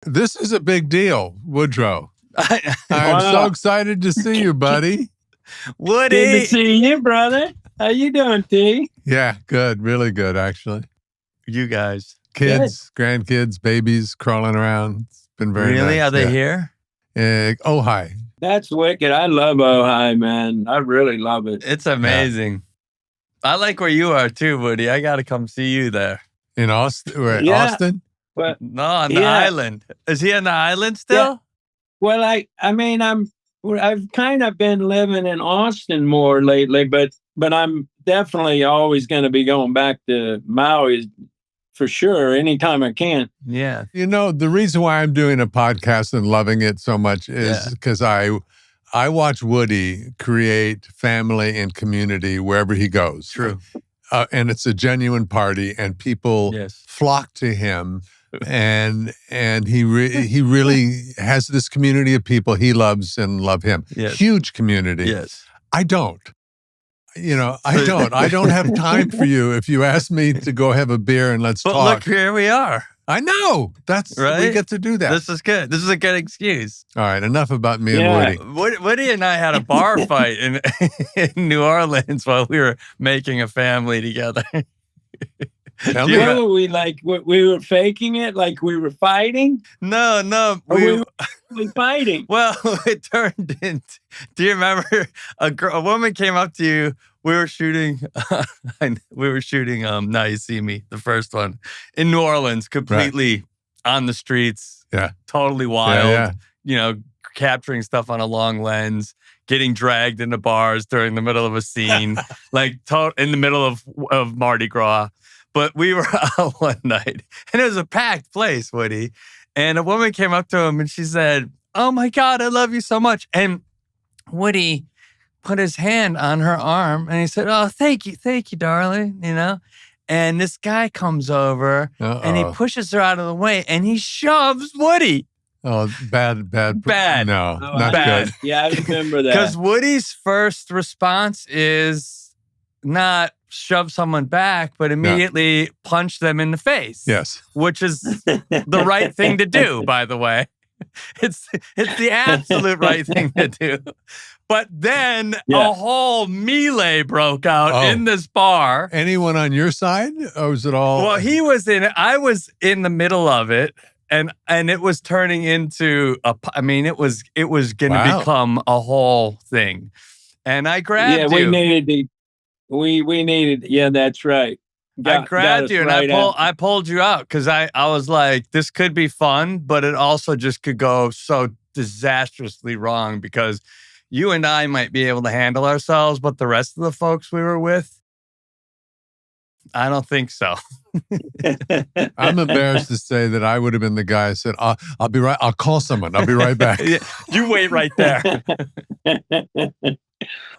This is a big deal, Woodrow. I'm so excited to see you, buddy. Woody. Good to see you, brother. How you doing, T? Yeah, good. Really good, actually. You guys. Kids, grandkids, babies crawling around. It's been very nice. Really? Are they here? Ojai. That's wicked. I love Ojai, man. I really love it. It's amazing. I like where you are too, Woody. I got to come see you there. In Austin? Austin? Well, no, on the island. Is he on the island still? Yeah. Well, I've kind of been living in Austin more lately, but I'm definitely always going to be going back to Maui for sure, anytime I can. Yeah. You know, the reason why I'm doing a podcast and loving it so much is because I watch Woody create family and community wherever he goes. True. And it's a genuine party, and people flock to him. And he really has this community of people he loves and love him. Yes. Huge community. Yes. I don't. I don't have time for you. If you ask me to go have a beer and let's talk. But look, here we are. I know. That's right. We get to do that. This is good. This is a good excuse. All right. Enough about me and Woody. Woody and I had a bar fight in New Orleans while we were making a family together. What were we like? We were faking it, like we were fighting. No, we were fighting. Well, it turned into. Do you remember a woman came up to you? We were shooting. Now You See Me, the first one in New Orleans, completely on the streets. Yeah, totally wild. Yeah. Capturing stuff on a long lens, getting dragged into bars during the middle of a scene, in the middle of Mardi Gras. But we were out one night, and it was a packed place, Woody. And a woman came up to him, and she said, "Oh, my God, I love you so much." And Woody put his hand on her arm, and he said, "Oh, thank you, darling," And this guy comes over, and he pushes her out of the way, and he shoves Woody. Oh, bad. No, not bad. Good. Yeah, I remember that. Because Woody's first response is not shove someone back, but immediately punch them in the face. Yes. Which is the right thing to do, by the way. It's the absolute right thing to do. But then a whole melee broke out in this bar. Anyone on your side? Or was it all? Well, he was in it. I was in the middle of it. And it was turning into it was going to become a whole thing. And I grabbed you. We needed. Yeah, that's right. I grabbed you and I pulled you out because I was like, this could be fun, but it also just could go so disastrously wrong because you and I might be able to handle ourselves, but the rest of the folks we were with, I don't think so. I'm embarrassed to say that I would have been the guy who said, I'll be right. I'll call someone. I'll be right back. You wait right there.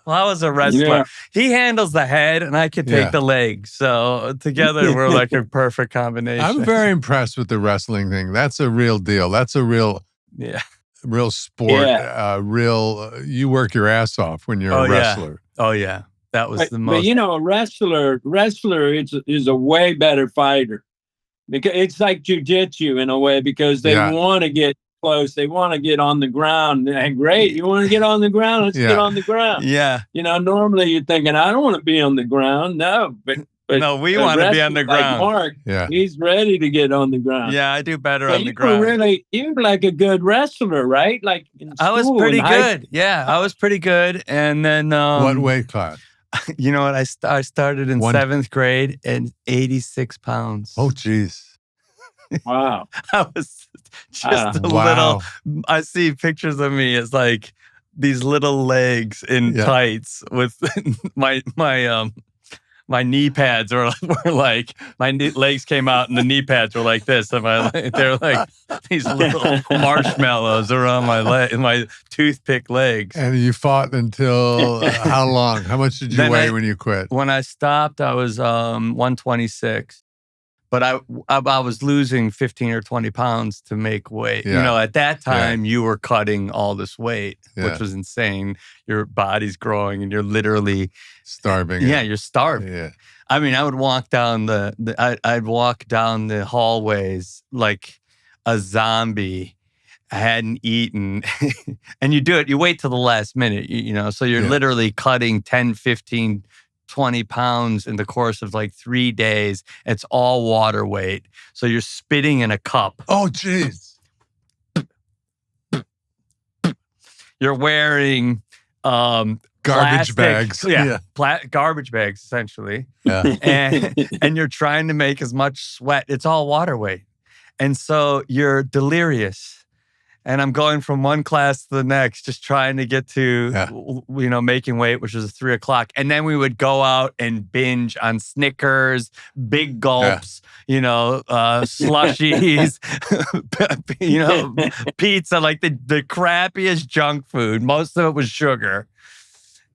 Well, I was a wrestler. Yeah. He handles the head and I can take the legs. So together we're like a perfect combination. I'm very impressed with the wrestling thing. That's a real deal. That's a real sport. Yeah. You work your ass off when you're a wrestler. Yeah. Oh, yeah. That was the most. But a wrestler is a way better fighter. Because it's like jujitsu in a way because they want to get close. They want to get on the ground. Great. You want to get on the ground? Let's get on the ground. Yeah. Normally you're thinking, I don't want to be on the ground. No, but no, we want to be on the ground. Like Mark, he's ready to get on the ground. Yeah, I do better on the ground. You're like a good wrestler, right? Like I was pretty good. Yeah, I was pretty good. And then what weight class? You know what? I started in 7th grade at 86 pounds. Oh, geez. Wow. I was just a little. I see pictures of me as like these little legs in tights with my knee pads were like my legs came out and the knee pads were like this. And they're like these little marshmallows around my toothpick legs. And you fought until how long? How much did you weigh when you quit? When I stopped, I was 126. But I was losing 15 or 20 pounds to make weight. Yeah. At that time, you were cutting all this weight, which was insane. Your body's growing and you're literally starving. Yeah, you're starving. Yeah. I mean, I would walk down I'd walk down the hallways like a zombie hadn't eaten. And you wait till the last minute, so you're literally cutting 10, 15, 20 pounds in the course of like 3 days. It's all water weight. So you're spitting in a cup. Oh, jeez. You're wearing garbage plastic, bags. Garbage bags, essentially. Yeah. And you're trying to make as much sweat. It's all water weight. And so you're delirious. And I'm going from one class to the next, just trying to get to, making weight, which was 3 o'clock. And then we would go out and binge on Snickers, big gulps, slushies, pizza, like the crappiest junk food. Most of it was sugar.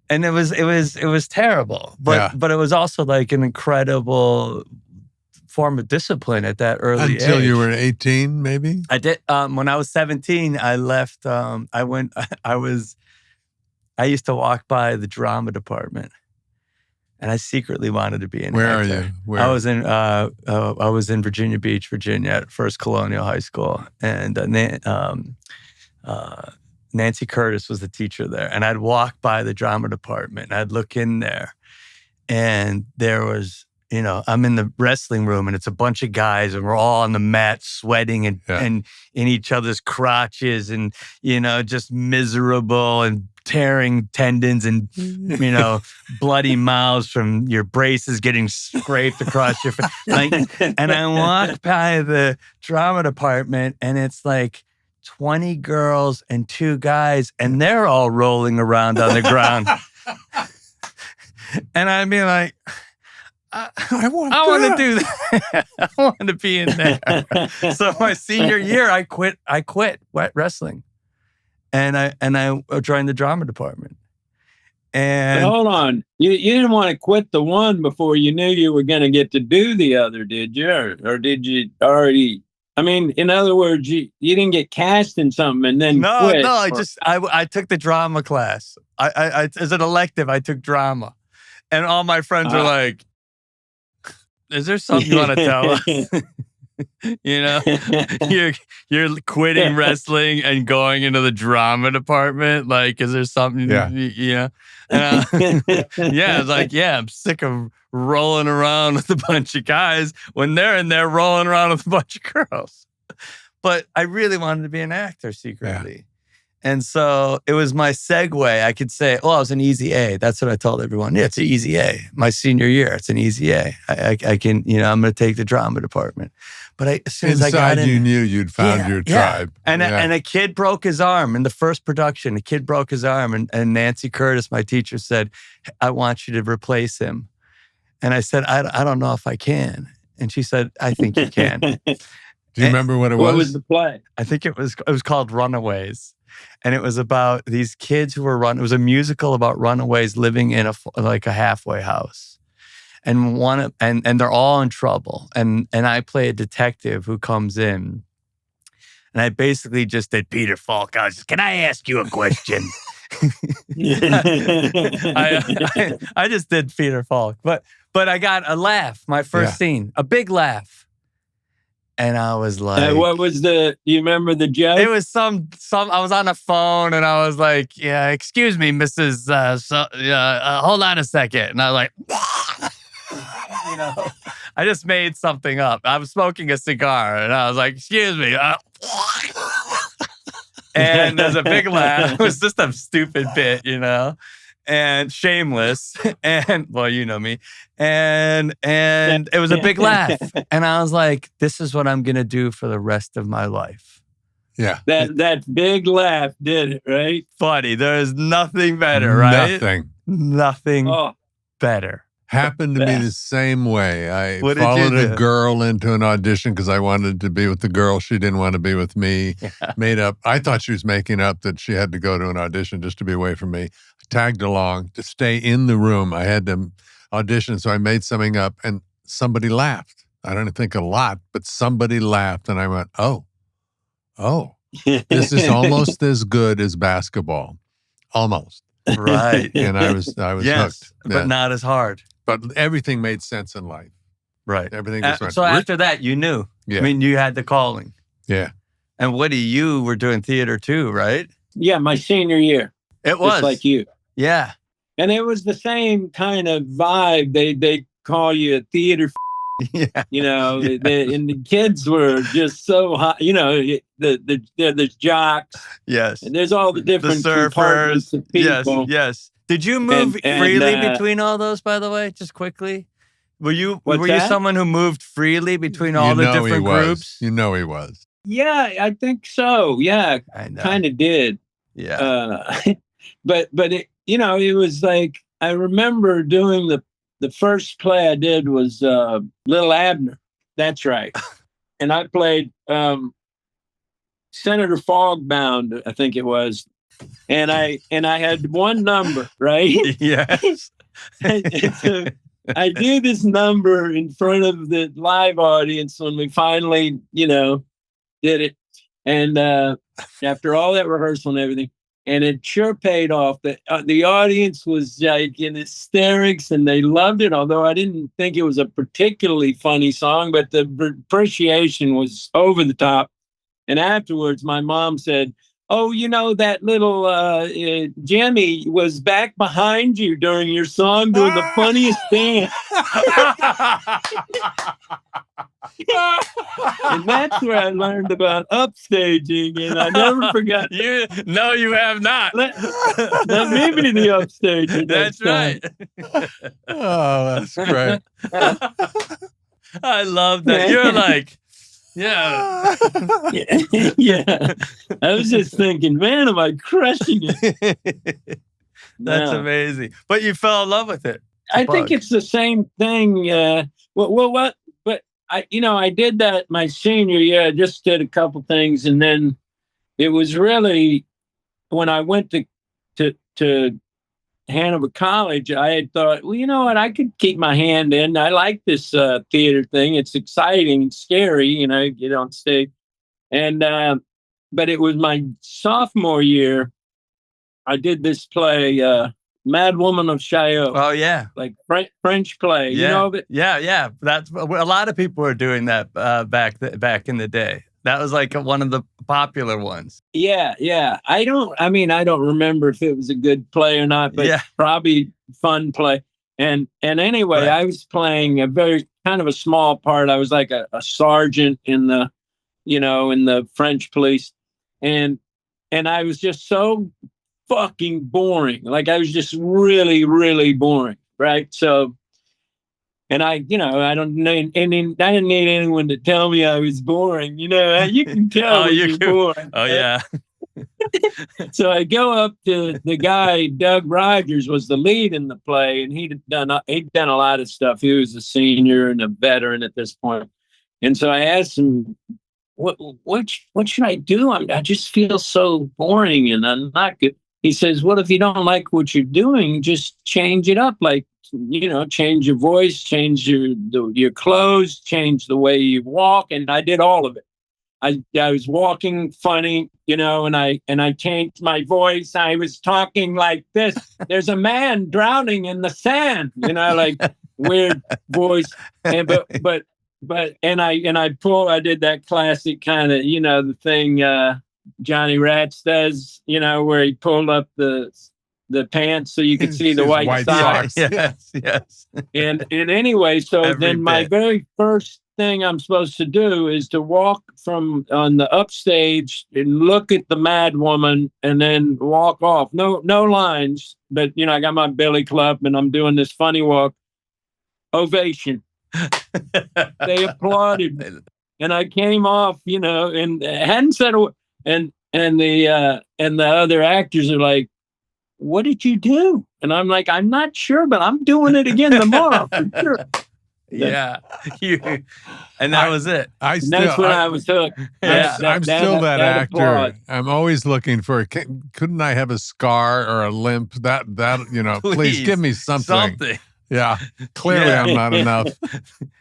And it was terrible. But it was also like an incredible form of discipline at that early age. Until you were 18, maybe? I did. When I was 17, I left. I used to walk by the drama department, and I secretly wanted to be an Where actor. are you? Where? I was in Virginia Beach, Virginia, at First Colonial High School, and Nancy Curtis was the teacher there. And I'd walk by the drama department, and I'd look in there, and there was, I'm in the wrestling room, and it's a bunch of guys, and we're all on the mat sweating and in each other's crotches, and, just miserable and tearing tendons and, bloody mouths from your braces getting scraped across your face. And I walk by the drama department, and it's like 20 girls and 2 guys, and they're all rolling around on the ground. And I'd be like, I want to do that. I want to be in there. So my senior year, I quit wrestling, and I joined the drama department. And but hold on, you didn't want to quit the one before you knew you were going to get to do the other, did you? Or did you already? I mean, in other words, you didn't get cast in something and then quit. No. I took the drama class. I as an elective, I took drama, and all my friends are like, is there something you want to tell us? You're quitting wrestling and going into the drama department. Like, is there something? Yeah. It's like, I'm sick of rolling around with a bunch of guys when they're in there rolling around with a bunch of girls. But I really wanted to be an actor secretly. Yeah. And so it was my segue. I could say, I was an easy A. That's what I told everyone. Yeah, it's an easy A. My senior year, it's an easy A. I can, I'm going to take the drama department. But as soon as I got in, you knew you'd found your tribe. And a kid broke his arm in the first production. A kid broke his arm, and Nancy Curtis, my teacher, said, I want you to replace him. And I said, I don't know if I can. And she said, I think you can. Do you remember what it was? What was the play? I think it was called Runaways. And it was about these kids who were it was a musical about runaways living in a halfway house. And and they're all in trouble. And I play a detective who comes in. And I basically just did Peter Falk. I was just, can I ask you a question? I just did Peter Falk. But I got a laugh, my first scene, a big laugh. And I was like, what was do you remember the joke? It was some, I was on the phone, and I was like, yeah, excuse me, Mrs. Hold on a second. And I was like, I just made something up. I was smoking a cigar, and I was like, excuse me. And there's a big laugh. It was just a stupid bit, and shameless, and you know me, and it was a big laugh, and I was like, "This is what I'm gonna do for the rest of my life." Yeah, that big laugh did it, right? Buddy, there is nothing better, right? Nothing better. Happened to me the same way. I followed a girl into an audition because I wanted to be with the girl. She didn't want to be with me. Yeah. I thought she was making up that she had to go to an audition just to be away from me. I tagged along to stay in the room. I had to audition, so I made something up, and somebody laughed. I don't think a lot, but somebody laughed, and I went, oh, this is almost as good as basketball. Almost. Right. And I was hooked. But not as hard. But everything made sense in life. Right. Everything was right. So after that, you knew. Yeah. I mean, you had the calling. Yeah. And Woody, you were doing theater too, right? Yeah, my senior year. It was. Just like you. Yeah. And it was the same kind of vibe. They call you a theater. Yeah. And the kids were just so hot. The jocks. Yes. And there's all the different compartments of people. Yes. Did you move freely between all those, by the way, just quickly? Were you someone who moved freely between all the different groups? You know he was. Yeah, I think so. Yeah, I kind of did. Yeah. But it was like, I remember doing the first play I did was Little Abner. That's right. And I played Senator Fogbound, I think it was. And I had one number, right? Yes. So I did this number in front of the live audience when we finally, did it. And after all that rehearsal and everything, and it sure paid off. The audience was like in hysterics and they loved it, although I didn't think it was a particularly funny song, but the appreciation was over the top. And afterwards, my mom said, "Oh, that little Jimmy was back behind you during your song doing the funniest dance." And that's where I learned about upstaging, and I never forgot. No, you have not. Let me be the upstager. That's right. Oh, that's great. I love that. You're like... Yeah. Yeah. I was just thinking, man, am I crushing it? That's amazing. But you fell in love with it. I think it's the same thing. But I did that my senior year. I just did a couple things. And then it was really when I went to Hanover College, I had thought, well, you know what? I could keep my hand in. I like this theater thing. It's exciting and scary, get on stage. And but it was my sophomore year. I did this play, Mad Woman of Chaillot. Oh yeah, like French play. Yeah. You know of it? Yeah. That's a lot of people were doing that back in the day. That was like one of the popular ones. Yeah. I don't remember if it was a good play or not, but probably fun play. And anyway, right. I was playing a very kind of a small part. I was like a sergeant in the French police. And I was just so fucking boring. Like I was just really, really boring. Right. So, and I didn't need anyone to tell me I was boring. You can tell when you're boring. Oh, yeah. So I go up to the guy, Doug Rogers was the lead in the play, and he'd done a lot of stuff. He was a senior and a veteran at this point. And so I asked him, what should I do? I just feel so boring and I'm not good. He says, well, if you don't like what you're doing, just change it up. Like, change your voice, change your clothes, change the way you walk. And I did all of it. I was walking funny, and I changed my voice. I was talking like this. There's a man drowning in the sand, like weird voice. And I did that classic kind of, the thing Johnny Rats does, where he pulled up the pants so you could see the white socks. Yes. And anyway, so then my very first thing I'm supposed to do is to walk on the upstage and look at the Mad Woman and then walk off. No lines, but I got my billy club and I'm doing this funny walk. Ovation. They applauded me. And I came off, and hadn't said a word. And the other actors are like, what did you do? And I'm like, I'm not sure, but I'm doing it again tomorrow for sure. Yeah. And that was it. That's when I was hooked. Yeah. I'm still that actor. Applaud. I'm always looking for, couldn't I have a scar or a limp? That please give me something. Yeah. Clearly I'm not enough.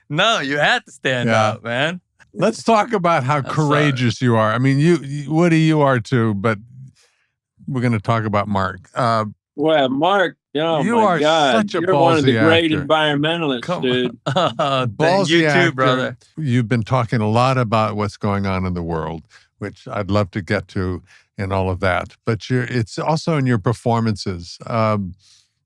No, you had to stand out, man. Let's talk about how courageous you are. I mean, Woody, you are too, but we're going to talk about Mark. Well, Mark, you are such a ballsy You're one of the great environmentalists, dude. Ballsy you too, brother. You've been talking a lot about what's going on in the world. which I'd love to get to and all of that. But it's also in your performances.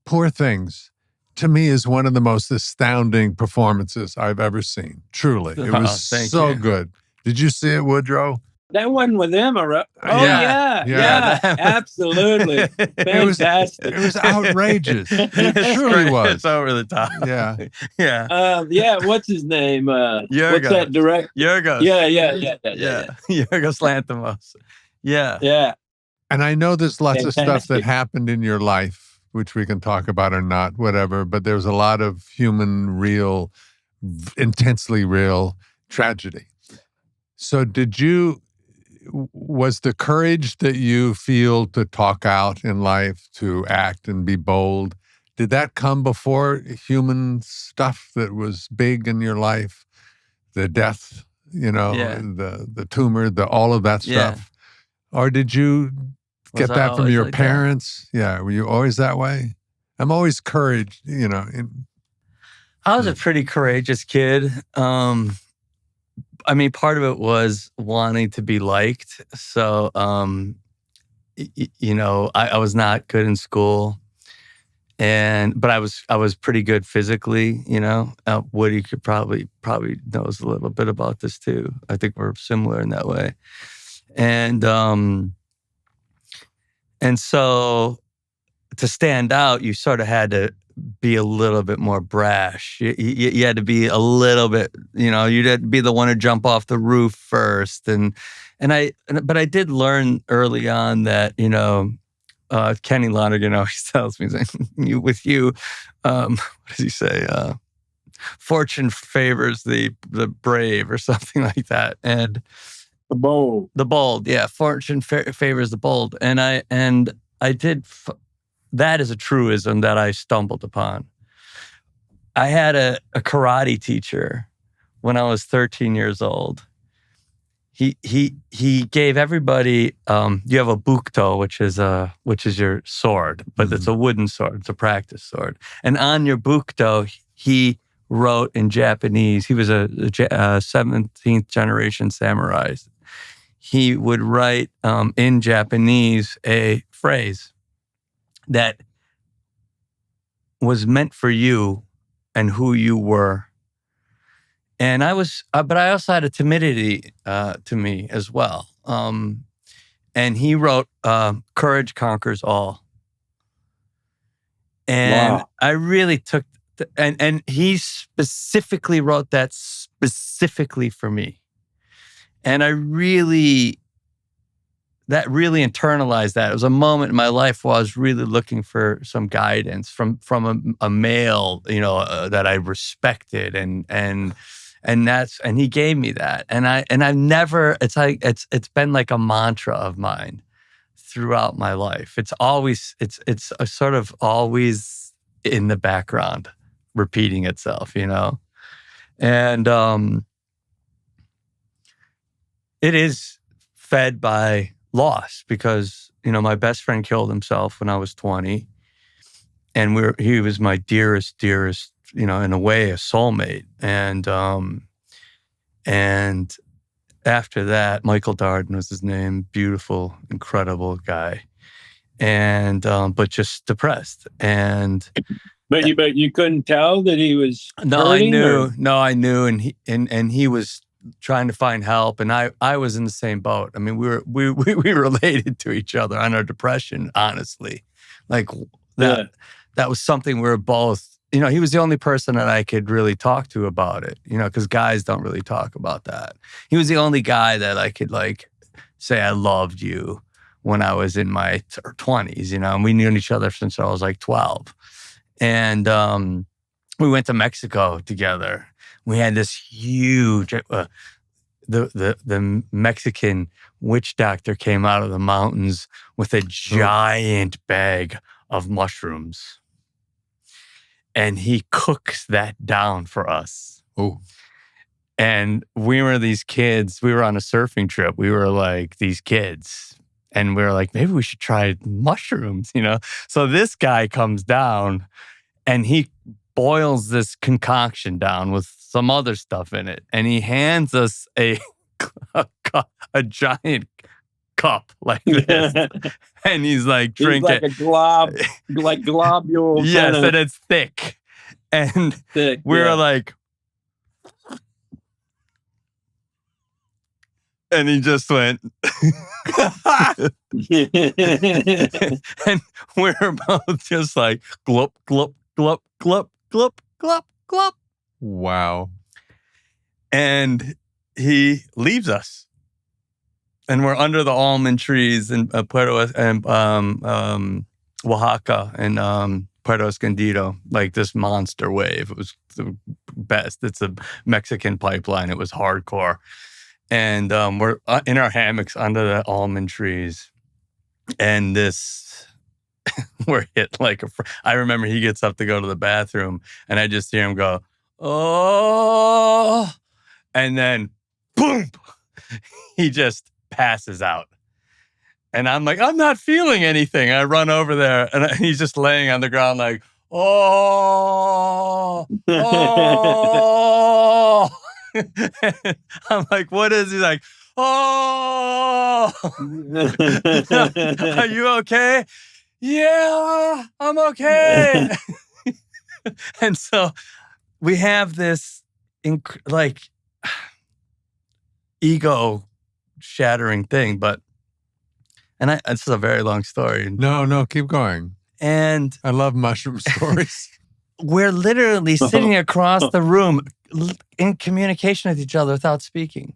Poor Things, to me, is one of the most astounding performances I've ever seen. Truly. It was so good. Did you see it, Woodrow? That wasn't with him, yeah, absolutely. Fantastic. It was outrageous. It truly was. It's over the top. Yeah. Yeah. What's his name? What's that director? Yorgos. Yeah. Yorgos Lanthimos. Yeah. And I know there's lots of stuff that happened in your life, which we can talk about or not, whatever, but there's a lot of human, real, intensely real tragedy. So was the courage that you feel to talk out in life, to act and be bold, did that come before human stuff that was big in your life? The death, the tumor, all of that stuff? Or did you get that from your parents? Yeah. Were you always that way? I'm always courage, I was a pretty courageous kid. Part of it was wanting to be liked. So, I was not good in school, but I was pretty good physically. Woody could probably knows a little bit about this too. I think we're similar in that way, and so to stand out, you sort of had to be a little bit more brash. You had to be a little bit, you'd have to be the one to jump off the roof first. But I did learn early on that, Kenny Lonergan always tells me, what does he say? Fortune favors the brave or something like that. And the bold. Yeah. Fortune favors the bold. And I did. That is a truism that I stumbled upon. I had a karate teacher when I was 13 years old. He gave everybody. You have a bukto, which is your sword, but it's a wooden sword. It's a practice sword. And on your bukto, he wrote in Japanese. He was a 17th generation samurai. He would write in Japanese a phrase that was meant for you and who you were. And but I also had a timidity to me as well. And he wrote, courage conquers all. And wow. I really took, and he specifically wrote that specifically for me. And that really internalized that. It was a moment in my life where I was really looking for some guidance from a male, that I respected, and he gave me that. And I've never, it's been like a mantra of mine throughout my life. It's it's a sort of always in the background, repeating itself, and it is fed by loss, because my best friend killed himself when I was 20, and he was my dearest, in a way, a soulmate. And after that, Michael Darden was his name, beautiful, incredible guy, and but just depressed. And but you couldn't tell that he was hurting, I knew, and he was trying to find help, and I was in the same boat. I mean, we related to each other on our depression, honestly. Like that was something we were both, he was the only person that I could really talk to about it, because guys don't really talk about that. He was the only guy that I could say I loved you when I was in my 20s, and we knew each other since I was like 12. And we went to Mexico together. We had this huge, the Mexican witch doctor came out of the mountains with a giant bag of mushrooms. And he cooks that down for us. Oh. And we were these kids. We were on a surfing trip. We were like these kids. And we were like, maybe we should try mushrooms, So this guy comes down and he boils this concoction down with some other stuff in it. And he hands us a a giant cup like this, and he's like drinking like a glob, like globule. Yes, and it's thick, and we were like, and he just went, and we're both just like glop glop glop glop glop glop glop. Wow. And he leaves us. And we're under the almond trees in Puerto and Oaxaca and Puerto Escondido, like this monster wave. It was the best. It's a Mexican pipeline. It was hardcore. And we're in our hammocks under the almond trees. And we're hit like I remember he gets up to go to the bathroom and I just hear him go, oh, and then boom, he just passes out. And I'm like, I'm not feeling anything. I run over there and he's just laying on the ground like, oh. I'm like, what is he? He's like, oh. Are you okay? Yeah, I'm okay. And so we have this ego shattering thing, and this is a very long story. No, keep going. And I love mushroom stories. We're literally sitting across the room in communication with each other without speaking.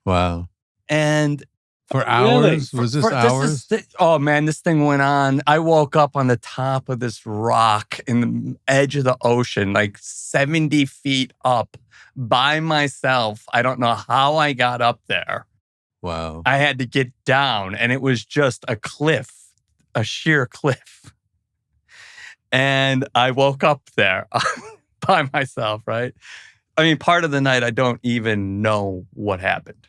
Wow. And for hours? Was this hours? Oh man, this thing went on. I woke up on the top of this rock in the edge of the ocean, like 70 feet up by myself. I don't know how I got up there. Wow. I had to get down and it was just a cliff, a sheer cliff. And I woke up there by myself, right? I mean, part of the night, I don't even know what happened.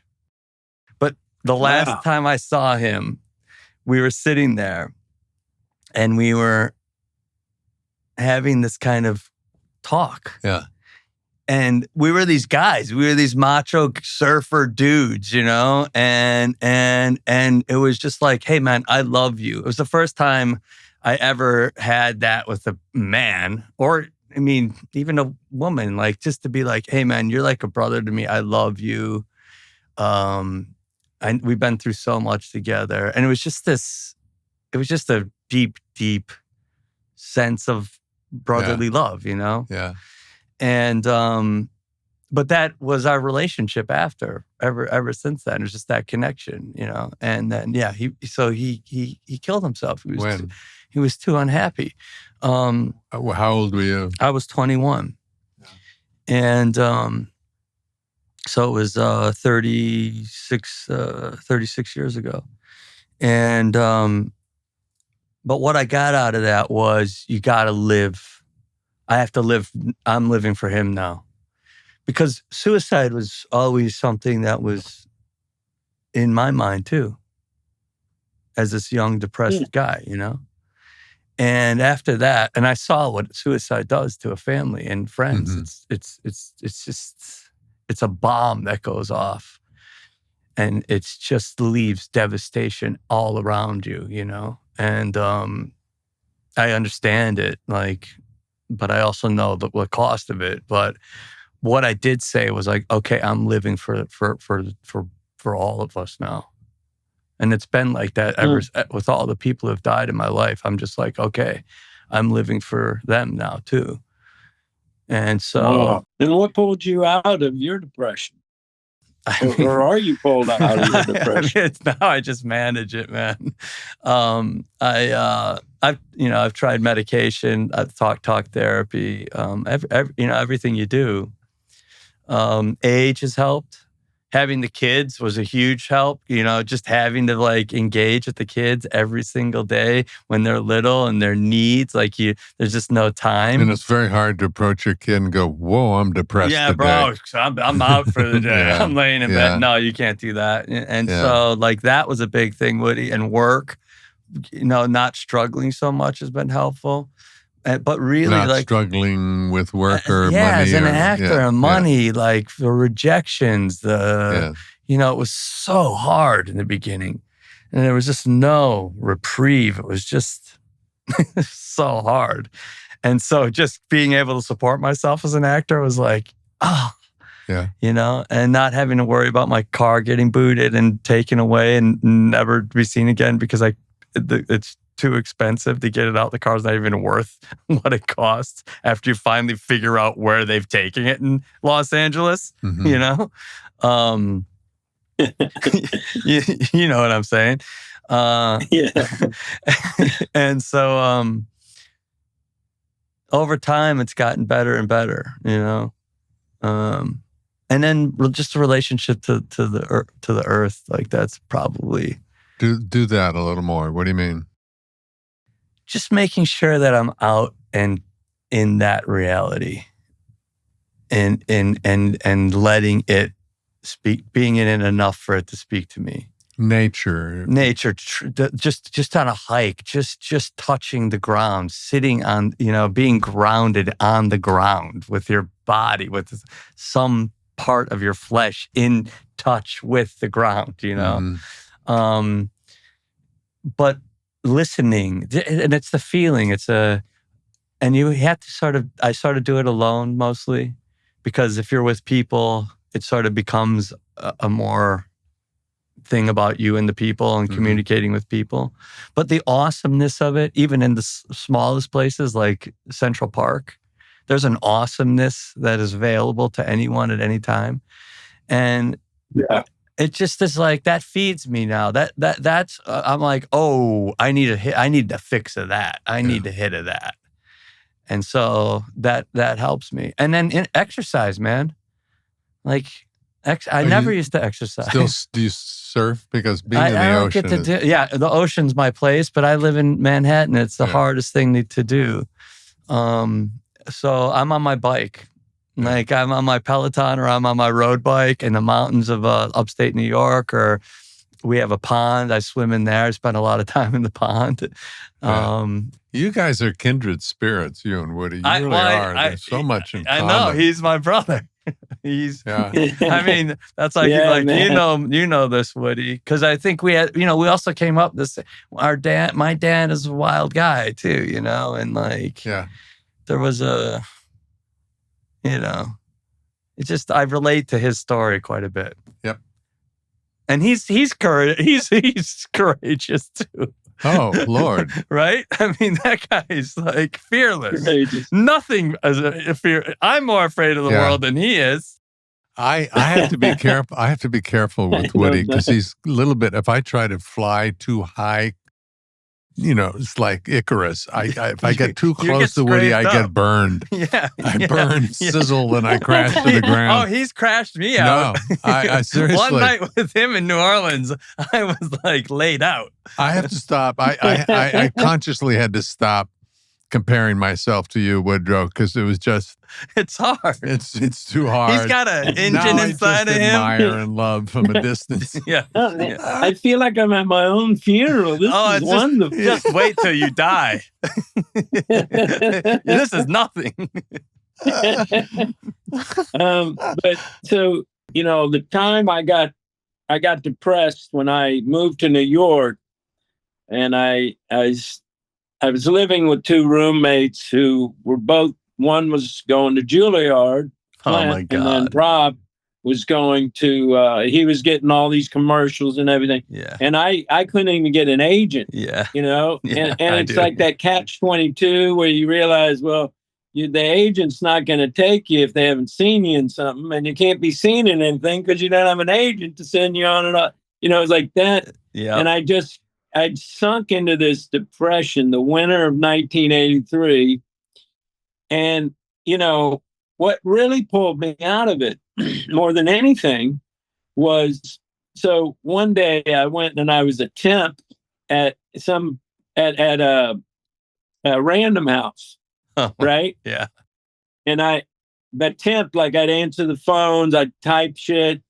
But the last time I saw him, we were sitting there and we were having this kind of talk. Yeah. And we were these guys. We were these macho surfer dudes, you know? And it was just like, hey, man, I love you. It was the first time I ever had that with a man, or I mean, even a woman, like just to be like, hey man, you're like a brother to me. I love you. We've been through so much together. And it was just a deep, deep sense of brotherly love, you know? Yeah. And, but that was our relationship ever since then. It was just that connection, you know? And then, yeah, he killed himself. When? He was too unhappy. How old were you? I was 21. Yeah. And so it was 36 years ago. And but what I got out of that was you got to live. I have to live. I'm living for him now. Because suicide was always something that was in my mind too. As this young, depressed guy, you know? And after that, and I saw what suicide does to a family and friends. Mm-hmm. It's a bomb that goes off, and it just leaves devastation all around you, you know. And I understand it, like, but I also know the cost of it. But what I did say was like, okay, I'm living for all of us now. And it's been like that ever with all the people who have died in my life. I'm just like, okay, I'm living for them now too. And so... And what pulled you out of your depression? Or are you pulled out of your depression? Now I just manage it, man. I've tried medication, I've talk therapy, everything you do. Age has helped. Having the kids was a huge help, you know, just having to like engage with the kids every single day when they're little and their needs, like there's just no time. And it's very hard to approach your kid and go, whoa, I'm depressed today. Bro, I'm out for the day. I'm laying in bed. No, you can't do that. And so like that was a big thing, Woody, and work, you know, not struggling so much has been helpful. but really not like struggling with work or money. As an actor, and money, like the rejections, you know, it was so hard in the beginning, and there was just no reprieve. It was just so hard. And so just being able to support myself as an actor was like, you know, and not having to worry about my car getting booted and taken away and never be seen again because it's too expensive to get it out. The car's not even worth what it costs after you finally figure out where they've taken it in Los Angeles, you know? You know what I'm saying? And so over time, it's gotten better and better, you know? And then just a relationship to the earth, like that's probably... Do that a little more. What do you mean? Just making sure that I'm out and in that reality, and letting it speak, being in it enough for it to speak to me. Nature, just on a hike, just touching the ground, sitting on, you know, being grounded on the ground with your body, with some part of your flesh in touch with the ground, you know. But listening, and it's the feeling, and you have to I sort of do it alone mostly, because if you're with people, it sort of becomes a more thing about you and the people and communicating with people. But the awesomeness of it, even in the smallest places like Central Park, there's an awesomeness that is available to anyone at any time. And it just is like, that feeds me now. That's I'm like, oh, I need a fix of that. I need a hit of that. And so that helps me. And then in exercise, man. Like, I never used to exercise. Still, do you surf? Because being in the ocean. The ocean's my place, but I live in Manhattan. It's the hardest thing to do. So I'm on my bike. Like I'm on my Peloton, or I'm on my road bike in the mountains of upstate New York, or we have a pond. I swim in there. I spend a lot of time in the pond. You guys are kindred spirits, you and Woody. You really are. There's so much in common. I know. He's my brother. I mean, that's like, you know this, Woody, because I think we had, you know, we also came up my dad is a wild guy too, you know, and like, there was you know, it's just, I relate to his story quite a bit. Yep. And he's courageous too. Oh, Lord. Right? I mean, that guy's like fearless. Courageous. Nothing as a fear. I'm more afraid of the world than he is. I have to be careful. I have to be careful with Woody, because he's a little bit, if I try to fly too high, you know, it's like Icarus. If I get too close to Woody, I get burned. I burn, sizzle, and I crash to the ground. Oh, he's crashed me out. No, I seriously. One night with him in New Orleans, I was like laid out. I have to stop. I consciously had to stop comparing myself to you, Woodrow, because it was just... It's hard. It's too hard. He's got an engine inside of him. I admire and love from a distance. I feel like I'm at my own funeral. This is wonderful. Just wait till you die. This is nothing. But so, you know, the time I got depressed when I moved to New York, and I was living with two roommates who were both, one was going to Juilliard. Oh my God. And then Rob was going to, he was getting all these commercials and everything. Yeah. And I couldn't even get an agent. Yeah. You know, and it's like that catch-22 where you realize, well, the agent's not going to take you if they haven't seen you in something, and you can't be seen in anything because you don't have an agent to send you on and on. You know, it's like that. Yeah. And I'd sunk into this depression the winter of 1983. And, you know, what really pulled me out of it more than anything was, so one day I went and I was a temp at a Random House, right? Yeah. And that temp, like I'd answer the phones, I'd type shit.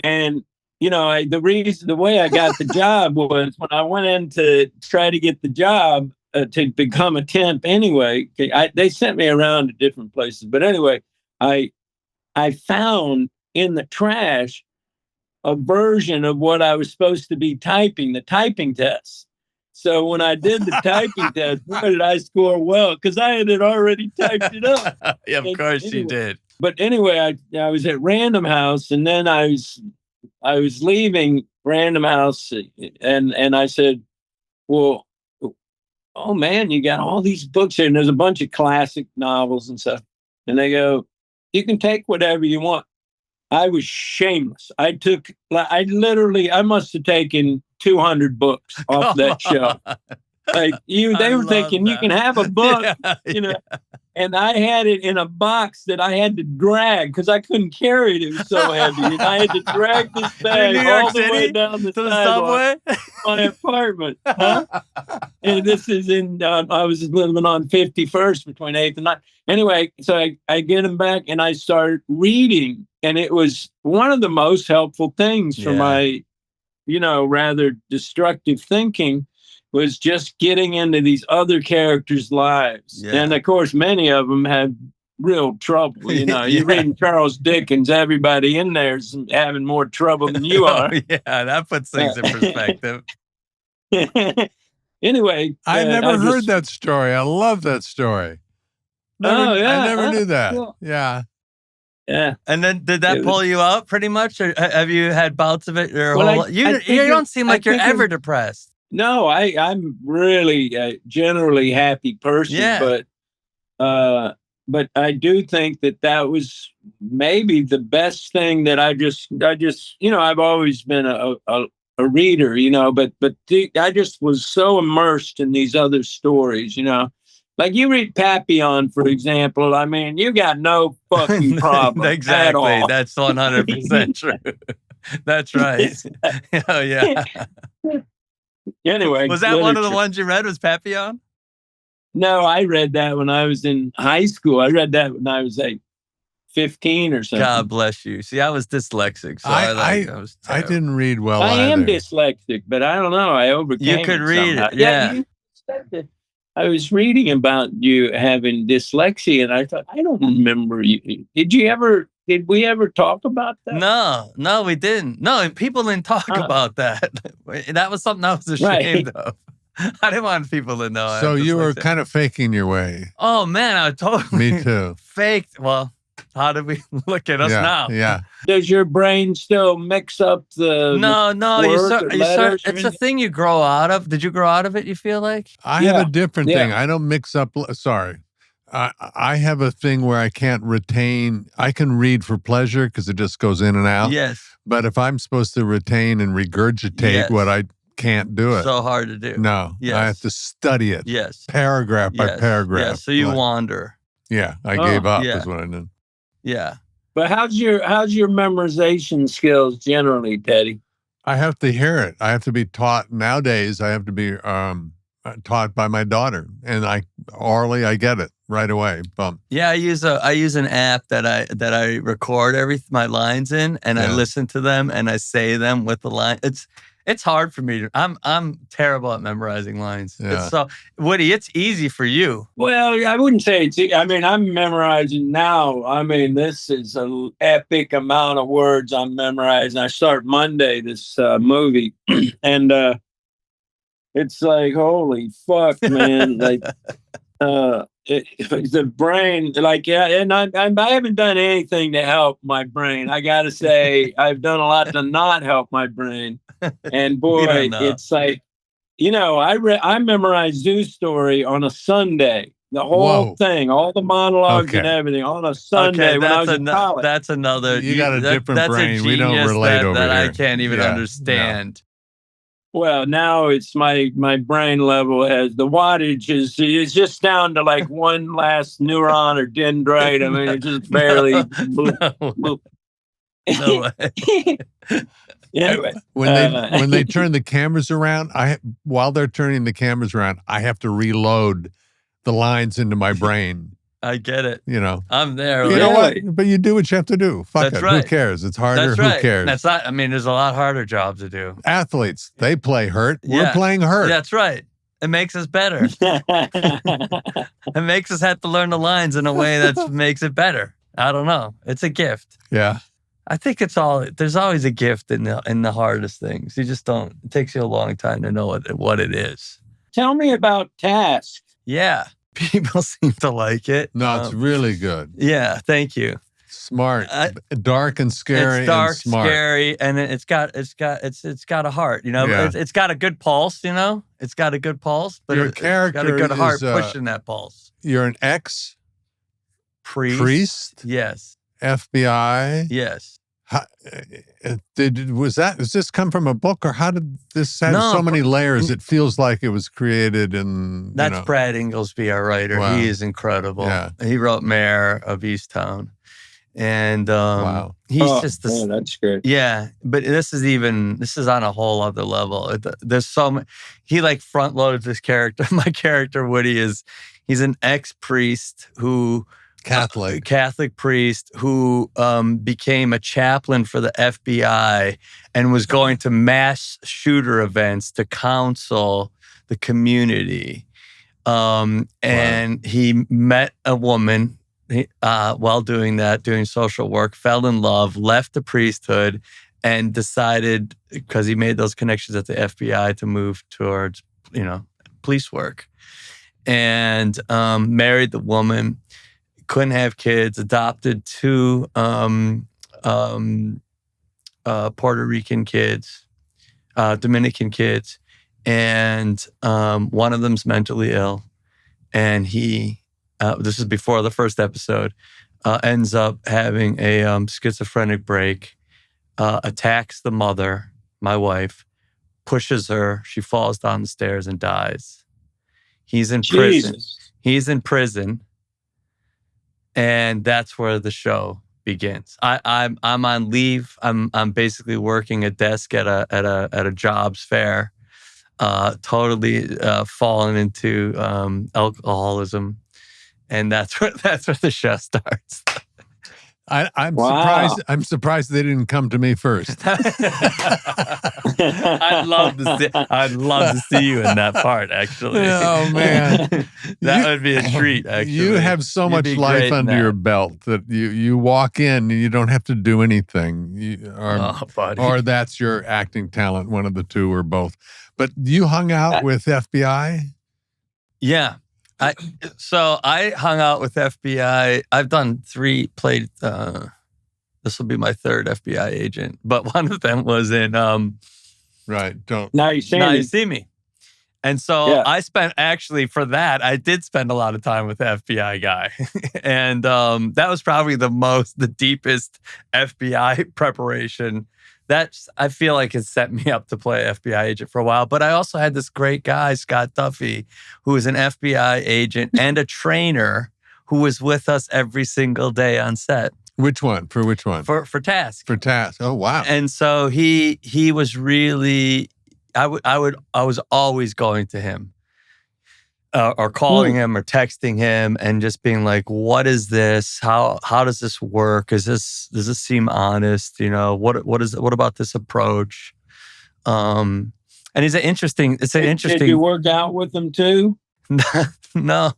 And, you know, the way I got the job was when I went in to try to get the job, to become a temp anyway. They sent me around to different places, but anyway, I found in the trash a version of what I was supposed to be typing, the typing test. So when I did the typing test, boy, did I score well, because I had already typed it up. Yeah, of course you did. But anyway, I was at Random House, and then I was leaving Random House, and I said, well, oh man, you got all these books here, and there's a bunch of classic novels and stuff. And they go, you can take whatever you want. I was shameless. I must have taken 200 books off that shelf. Like they were thinking, you can have a book, and I had it in a box that I had to drag because I couldn't carry it. It was so heavy. And I had to drag this bag all the way down the sidewalk to my apartment. Huh? And this is I was living on 51st between 8th and 9th. Anyway, so I get them back and I started reading. And it was one of the most helpful things for my, rather destructive thinking, was just getting into these other characters' lives. Yeah. And of course, many of them had real trouble. You're reading Charles Dickens, everybody in there's having more trouble than you are. Yeah, that puts things in perspective. Anyway. I never heard that story. I love that story. I never knew that. Cool. Yeah. Yeah. And then did that pull you out pretty much? Or have you had bouts of it? You don't seem like you're ever depressed. No, I'm really a generally happy person. Yeah. But I do think that was maybe the best thing that I just I've always been a reader, but I just was so immersed in these other stories, Like you read Papillon, for example. I mean, you got no fucking problem. Exactly. At all. That's 100% true. That's right. Oh, yeah. Anyway. Was that one of the ones you read, was Papillon? No, I read that when I was in high school. I read that when I was like 15 or something. God bless you. See, I was dyslexic. So I didn't read well I either. am dyslexic, but I don't know. I overcame it. You could read somehow. it. Yeah. I was reading about you having dyslexia, and I thought, I don't remember you. Did we ever talk about that? No, we didn't. No, and people didn't talk about that. That was something I was ashamed of. I didn't want people to know. So you were kind of faking your way. Oh, man, I totally Me too. Faked. Well, how did we look at us now? Yeah. Does your brain still mix up the No, it's a thing you grow out of. Did you grow out of it, you feel like? I have a different thing. I don't mix up. Sorry. I have a thing where I can't retain. I can read for pleasure because it just goes in and out. Yes. But if I'm supposed to retain and regurgitate what I can't do it. So hard to do. No. Yes. I have to study it. Yes. Paragraph by paragraph. Yes. So you wander. Yeah. I gave up is what I did. Yeah. But how's your memorization skills generally, Teddy? I have to hear it. I have to be taught. Nowadays, I have to be taught by my daughter, and I get it right away. Bump. Yeah, I use an app that I record my lines in, and I listen to them and I say them with the line. It's hard for me. I'm terrible at memorizing lines. Yeah. So, Woody, it's easy for you. Well, I wouldn't say it's. I mean, I'm memorizing now. I mean, this is an epic amount of words I'm memorizing. I start Monday this movie, and it's like, holy fuck, man! Like, the brain, like, and I haven't done anything to help my brain. I got to say, I've done a lot to not help my brain. And boy, it's like, I memorized Zoo's story on a Sunday, the whole thing, all the monologues and everything on a Sunday when I was in college. That's another. You got a different brain. We don't relate over that here. I can't even understand. No. Well, now it's my brain level has the wattage is just down to like one last neuron or dendrite. I mean, it just barely. No way. Anyway, when they turn the cameras around, while they're turning the cameras around, I have to reload the lines into my brain. I get it. I'm there. You know what? But you do what you have to do. Fuck it. Right. Who cares? It's harder. That's right. Who cares? That's not. I mean, there's a lot harder jobs to do. Athletes, they play hurt. We're playing hurt. That's right. It makes us better. It makes us have to learn the lines in a way that makes it better. I don't know. It's a gift. Yeah. I think there's always a gift in the hardest things. You just don't, it takes you a long time to know what it is. Tell me about Task. Yeah. People seem to like it. No, it's really good. Yeah. Thank you. Smart, dark and scary. It's dark, and smart. scary, and it's got a heart. You know, it's got a good pulse. You know, it's got a good pulse, but your character got a good heart is, pushing that pulse. You're an ex-priest. Yes. FBI. Yes. Does this come from a book, or how did this have so many layers? It feels like it was created in. That's Brad Inglesby, our writer. Wow. He is incredible. Yeah. He wrote Mayor of Easttown. And he's just this. Man, that's great. Yeah, but this is on a whole other level. There's so much. He like front loaded this character. My character Woody he's an ex-priest who Catholic priest who became a chaplain for the FBI and was going to mass shooter events to counsel the community. And he met a woman. While doing social work, fell in love, left the priesthood, and decided, because he made those connections at the FBI, to move towards, police work. And married the woman, couldn't have kids, adopted 2 Puerto Rican kids, Dominican kids, and one of them's mentally ill. And he... this is before the first episode, ends up having a schizophrenic break, attacks the mother, my wife, pushes her, she falls down the stairs and dies. He's in prison. He's in prison, and that's where the show begins. I'm on leave. I'm basically working a desk at a jobs fair, totally fallen into alcoholism. And that's where the show starts. I'm surprised. I'm surprised they didn't come to me first. I'd love to see you in that part. Actually, oh man, that would be a treat. Actually, you have so much life under your belt that you walk in and you don't have to do anything. Or that's your acting talent. One of the two or both. But you hung out with FBI. Yeah. So I hung out with FBI. I've done 3, played, this will be my 3rd FBI agent, but one of them was in, right. Now You See Me. And so I spent, actually for that, I did spend a lot of time with the FBI guy. And that was probably the deepest FBI preparation. I feel like it set me up to play FBI agent for a while. But I also had this great guy, Scott Duffy, who was an FBI agent and a trainer who was with us every single day on set. Which one? For which one? For Task. For Task. Oh, wow. And so he was really, I was always going to him. Or calling him or texting him and just being like, what is this? How does this work? Does this seem honest? What about this approach? And it's an interesting. Did you work out with him too? No,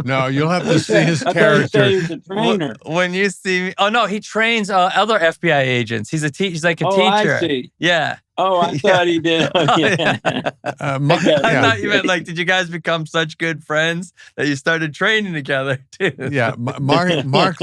you'll have to see his character. He's a trainer. When you see me, no, he trains other FBI agents. He's like a teacher. I see. Yeah. Oh, I thought he did. Oh, yeah. I thought you meant like, did you guys become such good friends that you started training together too? Yeah, Mark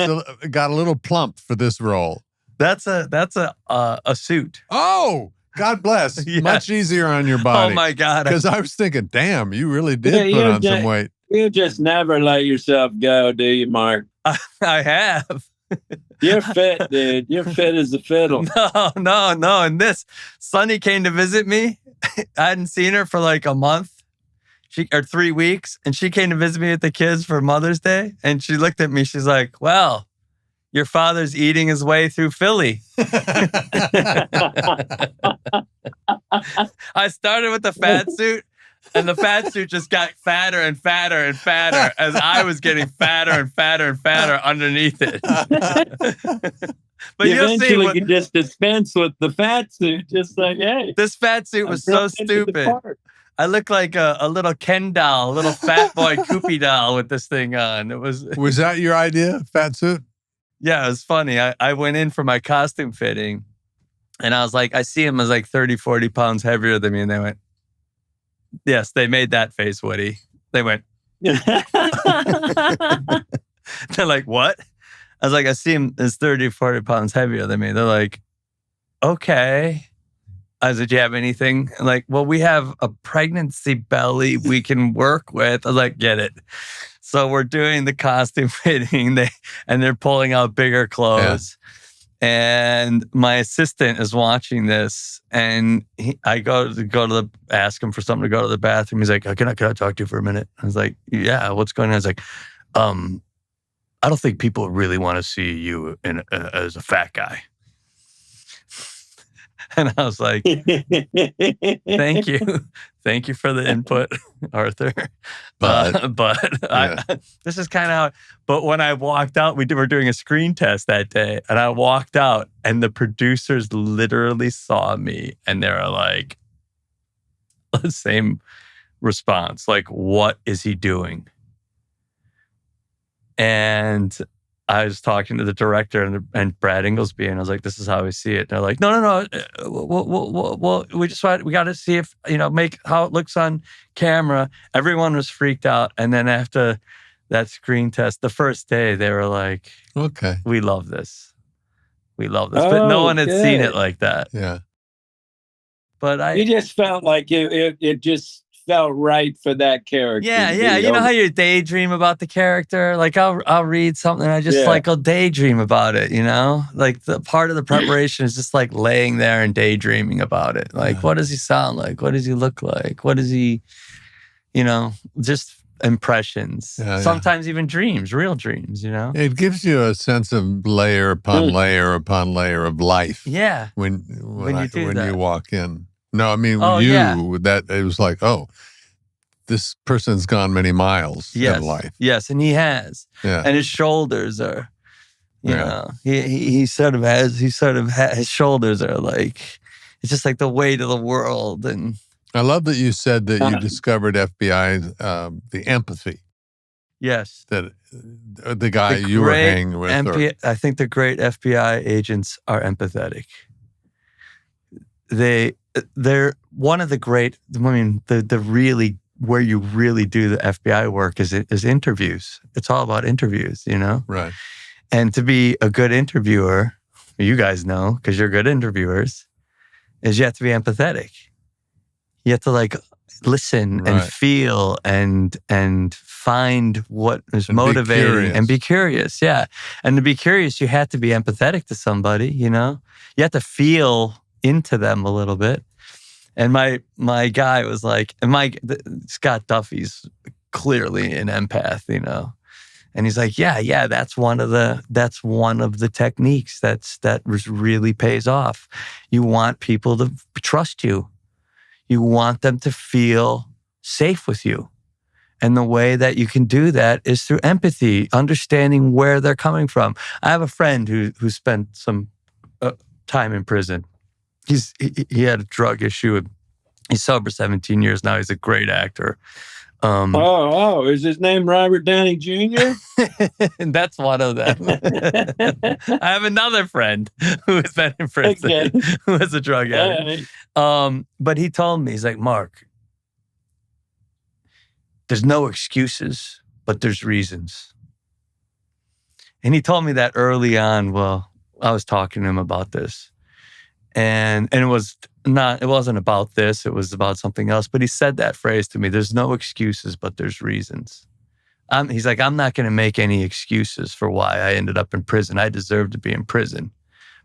got a little plump for this role. That's a suit. Oh, God bless. Yes. Much easier on your body. Oh my God. Because I was thinking, damn, you really did put on some weight. You just never let yourself go, do you, Mark? I have. You're fit, dude. You're fit as a fiddle. No. And Sunny came to visit me. I hadn't seen her for like a month. 3 weeks. And she came to visit me with the kids for Mother's Day. And she looked at me. She's like, well, your father's eating his way through Philly. I started with the fat suit. And the fat suit just got fatter and fatter and fatter as I was getting fatter and fatter and fatter underneath it. But you'll see. You can just dispense with the fat suit. Just like, hey. This fat suit was so stupid. I look like a little Ken doll, a little fat boy Koopy doll with this thing on. Was that your idea, fat suit? Yeah, it was funny. I went in for my costume fitting and I was like, I see him as like 30, 40 pounds heavier than me. And they went, yes, they made that face, Woody. They went, they're like, what? I was like, I see him as 30, 40 pounds heavier than me. They're like, okay. I was like, do you have anything? I'm like, well, we have a pregnancy belly we can work with. I was like, get it. So we're doing the costume fitting, and they're pulling out bigger clothes. Yeah. And my assistant is watching this, and I go to ask him for something to go to the bathroom. He's like, can I talk to you for a minute? I was like, yeah, what's going on? I was like, I don't think people really want to see you as a fat guy. And I was like, thank you. Thank you for the input, Arthur. But this is kind of how, but when I walked out, we were doing a screen test that day, and I walked out and the producers literally saw me and they were like, the same response, like, what is he doing? And I was talking to the director and Brad Inglesby, and I was like, "This is how we see it." And they're like, "No. We got to see if make how it looks on camera." Everyone was freaked out, and then after that screen test, the first day, they were like, "Okay, we love this, but no one had seen it like that. Yeah, but you just felt like it just felt right for that character. Yeah. You know how you daydream about the character? Like I'll read something, I just I'll daydream about it, Like the part of the preparation is just like laying there and daydreaming about it. Like, what does he sound like? What does he look like? What does he, just impressions. Sometimes even dreams, real dreams, It gives you a sense of layer upon layer upon layer of life. Yeah. When you walk in. No, I mean, that it was like, this person's gone many miles in life. Yes, and he has. Yeah. And his shoulders are, he sort of has his shoulders are like, it's just like the weight of the world. And I love that you said that you discovered FBI's, the empathy. Yes. That the guy you were hanging with. I think the great FBI agents are empathetic. They're one of the great, the really, where you really do the FBI work is interviews. It's all about interviews, Right. And to be a good interviewer, you guys know, because you're good interviewers, is you have to be empathetic. You have to like listen and feel and find what is motivating and be curious. Yeah. And to be curious, you have to be empathetic to somebody, You have to feel into them a little bit. And my guy was like, Scott Duffy's clearly an empath, And he's like, yeah, that's one of the techniques that really pays off. You want people to trust you. You want them to feel safe with you. And the way that you can do that is through empathy, understanding where they're coming from. I have a friend who spent some time in prison. He had a drug issue. He's sober 17 years now. He's a great actor. Is his name Robert Downey Jr.? And that's one of them. I have another friend who has been in prison, who is a drug addict. But he told me, he's like, Mark, there's no excuses, but there's reasons. And he told me that early on. Well, I was talking to him about this. And it wasn't about this, it was about something else. But he said that phrase to me, there's no excuses, but there's reasons. He's like, I'm not going to make any excuses for why I ended up in prison. I deserve to be in prison,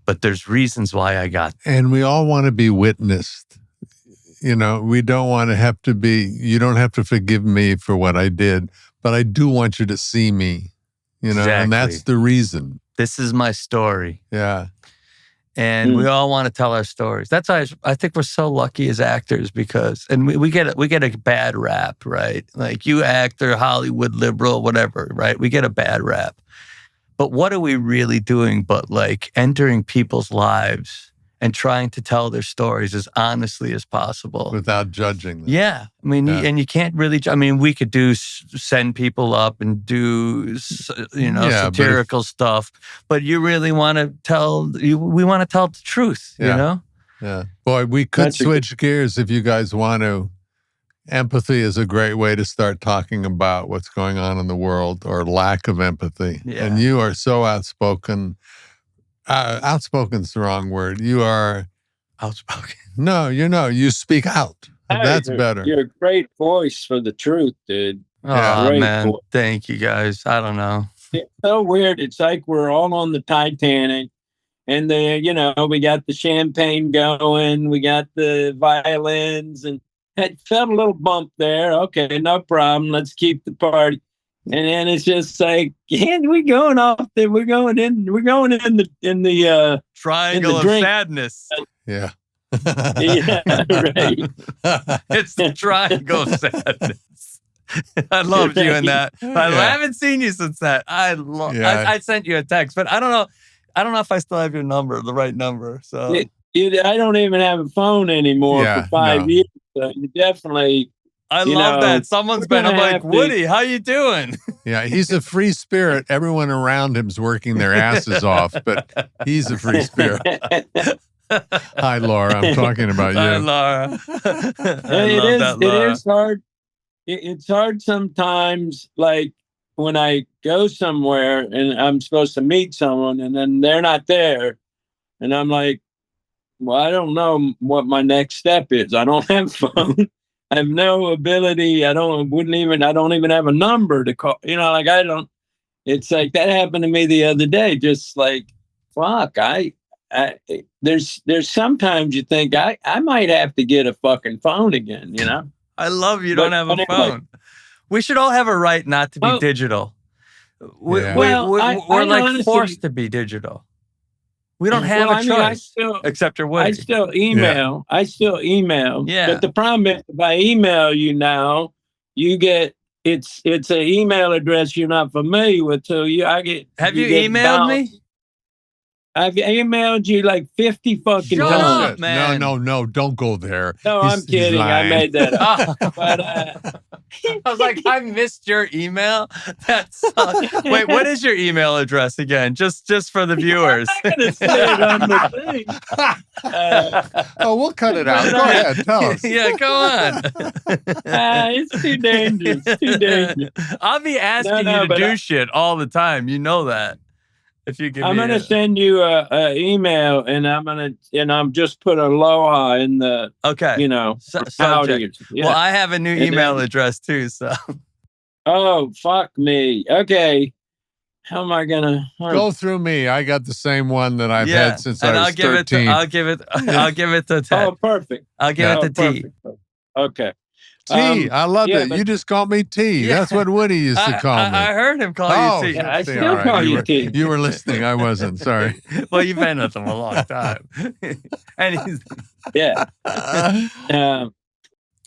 but there's reasons why I got there. And we all want to be witnessed. We don't want to have to be, you don't have to forgive me for what I did, but I do want you to see me, Exactly. And that's the reason. This is my story. Yeah. And we all want to tell our stories. That's why I think we're so lucky as actors and we get a bad rap, right? Like you actor, Hollywood liberal, whatever, right? We get a bad rap. But what are we really doing but like entering people's lives and trying to tell their stories as honestly as possible. Without judging them. Yeah. I mean, and you can't really, we could send people up and do, satirical stuff, but you really want to we want to tell the truth, you know? Yeah. Boy, we could switch gears if you guys want to. Empathy is a great way to start talking about what's going on in the world, or lack of empathy. Yeah. And you are so outspoken. Outspoken's the wrong word. You are outspoken. No, you speak out. That's better. You're a great voice for the truth, dude. Oh, man. Thank you, guys. I don't know. It's so weird. It's like we're all on the Titanic, and we got the champagne going, we got the violins, and it felt a little bump there. Okay, no problem. Let's keep the party. And then it's just like, we're going off there. We're going in the triangle of sadness. Yeah. Yeah, right. It's the triangle of sadness. I loved you in that. I haven't seen you since that. I sent you a text, but I don't know if I still have your number, the right number. So I don't even have a phone anymore for 5 years. So you definitely. I love that. Someone's been, I'm like, Woody, how you doing? Yeah, he's a free spirit. Everyone around him's working their asses off, but he's a free spirit. Hi, Laura. I'm talking about you. Hi, Laura. It is hard. It's hard sometimes, like when I go somewhere and I'm supposed to meet someone and then they're not there. And I'm like, well, I don't know what my next step is. I don't have a phone. I have no ability. I don't even have a number to call. It's like that happened to me the other day. Just like, fuck, there's sometimes you think I might have to get a fucking phone again, I love you don't have a phone. We should all have a right not to be digital. We're like forced to be digital. We don't have a choice except your Woody. I still email. Yeah. But the problem is, if I email you now, you get it's an email address you're not familiar with. So Have you emailed me? I've emailed you like 50 fucking times. Up, man. No, don't go there. No, I'm kidding. I made that up. But I was like, I missed your email. Wait, what is your email address again? Just for the viewers. I'm not gonna say it on the thing. We'll cut it out. Go ahead, tell us. Yeah, go on. It's too dangerous. I'll be asking you to do shit all the time. You know that. If you give I'm gonna send you a email, and I'm just put aloha in the subject. Yeah. Well, I have a new email address too. So. Oh, fuck me. Okay. How am I gonna go through me? I got the same one that I've had since I was 13. I'll give it to Ted. Oh, perfect. I'll give it to T. Okay. T, I love it. You just called me T. That's what Woody used to call me. I heard him call you T. Yeah, I still call you T. You were listening. I wasn't. Sorry. Well, you've been with him a long time. And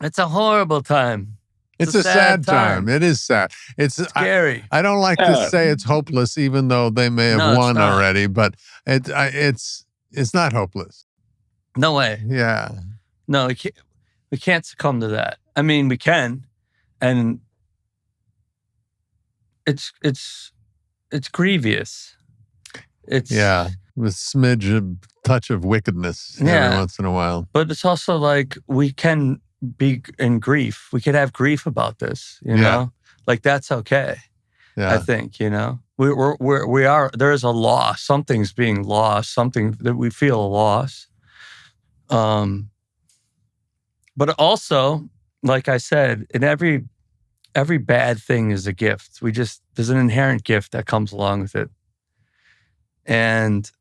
it's a horrible time. It's a sad time. It is sad. It's scary. I don't like to say it's hopeless, even though they may have won already. But it's not hopeless. No way. Yeah. No, we can't succumb to that. I mean, we can, and it's grievous. It's with touch of wickedness every once in a while. But it's also like we can be in grief. We could have grief about this. You know, like that's okay. Yeah. I think we are. There is a loss. Something's being lost. Something that we feel a loss. But also, like I said, in every bad thing is a gift. There's an inherent gift that comes along with it. And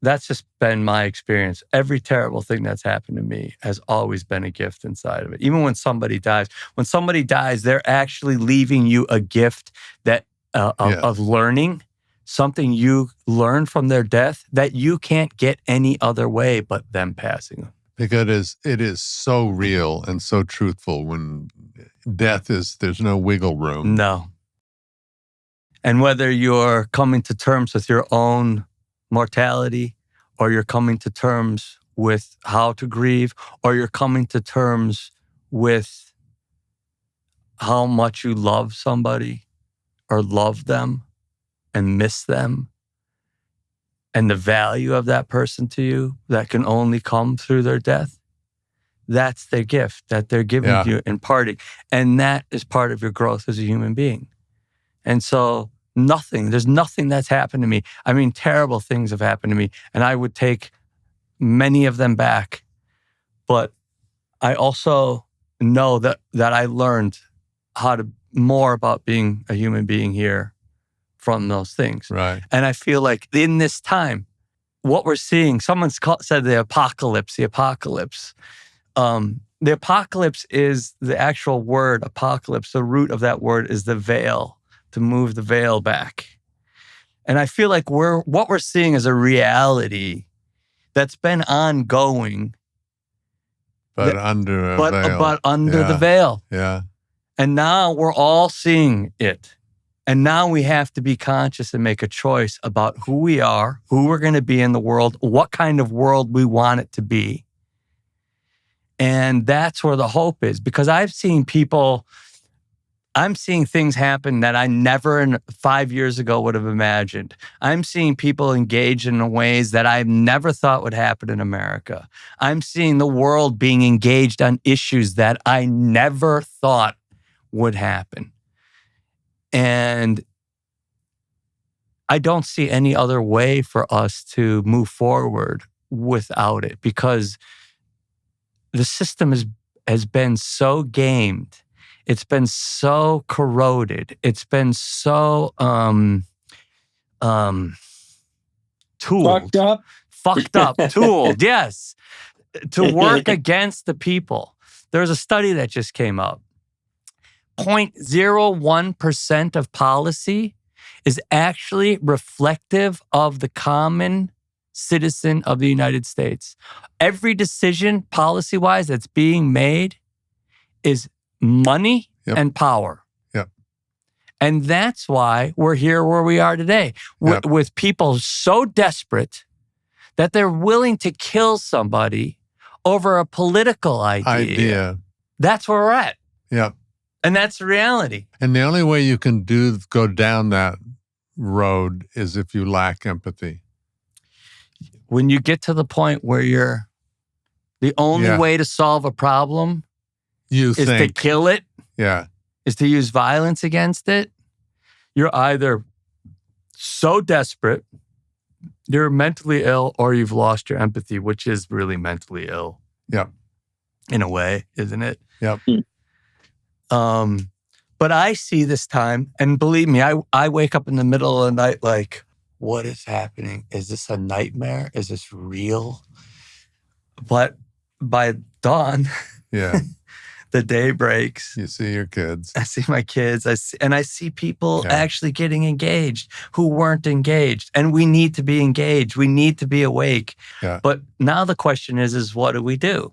that's just been my experience. Every terrible thing that's happened to me has always been a gift inside of it. Even when somebody dies. When somebody dies, they're actually leaving you a gift that of learning, something you learn from their death that you can't get any other way but them passing them. Because it is so real and so truthful when there's no wiggle room. No. And whether you're coming to terms with your own mortality or you're coming to terms with how to grieve, or you're coming to terms with how much you love somebody or love them and miss them, and the value of that person to you that can only come through their death. That's their gift that they're giving to you in parting. And that is part of your growth as a human being. And so there's nothing that's happened to me. I mean, terrible things have happened to me, and I would take many of them back. But I also know that I learned more about being a human being here from those things. Right. And I feel like in this time, what we're seeing, said the apocalypse. The apocalypse is the actual word apocalypse. The root of that word is the veil, to move the veil back. And I feel like what we're seeing is a reality that's been ongoing. But under the veil. Yeah. And now we're all seeing it. And now we have to be conscious and make a choice about who we are, who we're going to be in the world, what kind of world we want it to be. And that's where the hope is. Because I'm seeing things happen that I never 5 years ago would have imagined. I'm seeing people engage in ways that I've never thought would happen in America. I'm seeing the world being engaged on issues that I never thought would happen. And I don't see any other way for us to move forward without it, because the system has been so gamed. It's been so corroded. It's been so tooled. Fucked up, tooled, yes, to work against the people. There's a study that just came out. 0.01% of policy is actually reflective of the common citizen of the United States. Every decision, policy-wise, that's being made is money and power. Yep. And that's why we're here where we are today, with people so desperate that they're willing to kill somebody over a political idea. That's where we're at. Yep. And that's the reality. And the only way you can go down that road is if you lack empathy. When you get to the point where the only way to solve a problem is to kill it, is to use violence against it, you're either so desperate, you're mentally ill, or you've lost your empathy, which is really mentally ill. Yep. In a way, isn't it? Yep. But I see this time, and believe me, I wake up in the middle of the night like, what is happening? Is this a nightmare? Is this real? But by dawn, the day breaks. You see your kids. I see my kids. I see people actually getting engaged who weren't engaged. And we need to be engaged. We need to be awake. Yeah. But now the question is what do we do?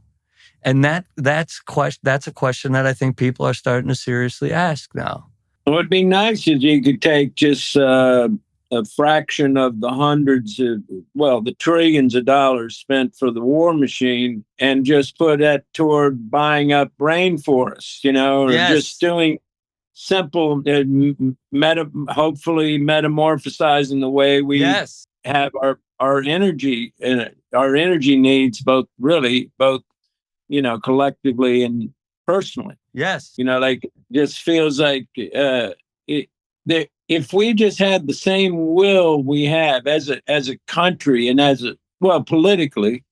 And that's a question that I think people are starting to seriously ask now. What would be nice is you could take just a fraction of the the trillions of dollars spent for the war machine and just put that toward buying up rainforests, or just doing simple, hopefully metamorphosizing the way we have our energy and our energy needs, both collectively and personally. Yes. Just feels like if we just had the same will we have as a country and politically,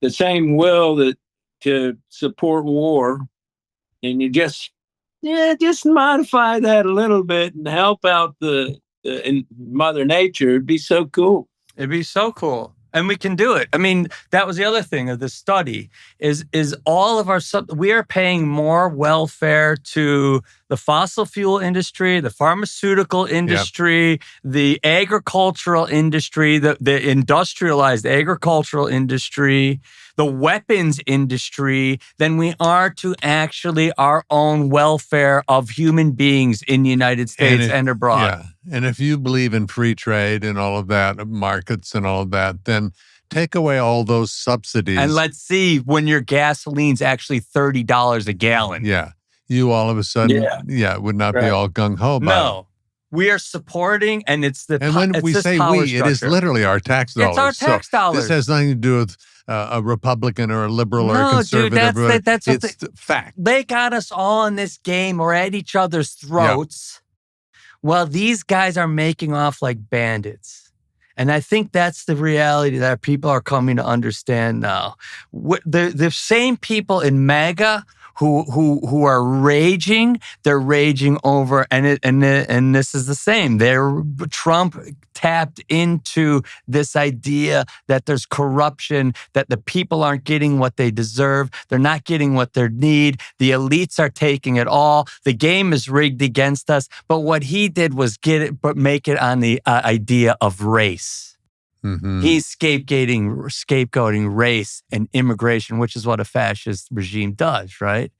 the same will to support war, and you just modify that a little bit and help out in Mother Nature, it'd be so cool. It'd be so cool. And we can do it. I mean, that was the other thing of this study is all of we are paying more welfare to the fossil fuel industry, the pharmaceutical industry, the agricultural industry, the industrialized agricultural industry, the weapons industry, than we are to actually our own welfare of human beings in the United States and abroad. Yeah. And if you believe in free trade and all of that, markets and all of that, then take away all those subsidies. And let's see when your gasoline's actually $30 a gallon. Yeah. You all of a sudden, would not be all gung-ho about it. No. We are supporting, and it's the And when we say we, structure. it is literally our tax dollars. It's our tax dollars. This has nothing to do with a Republican or a liberal or a conservative. Dude, that's it's the fact. They got us all in this game. We're at each other's throats. Well, these guys are making off like bandits. And I think that's the reality that people are coming to understand now. The same people in MAGA who are raging, they're raging over, and this is the same. Trump tapped into this idea that there's corruption, that the people aren't getting what they deserve, they're not getting what they need, the elites are taking it all, the game is rigged against us. But what he did was make it on the idea of race. Mm-hmm. He's scapegoating race and immigration, which is what a fascist regime does, right?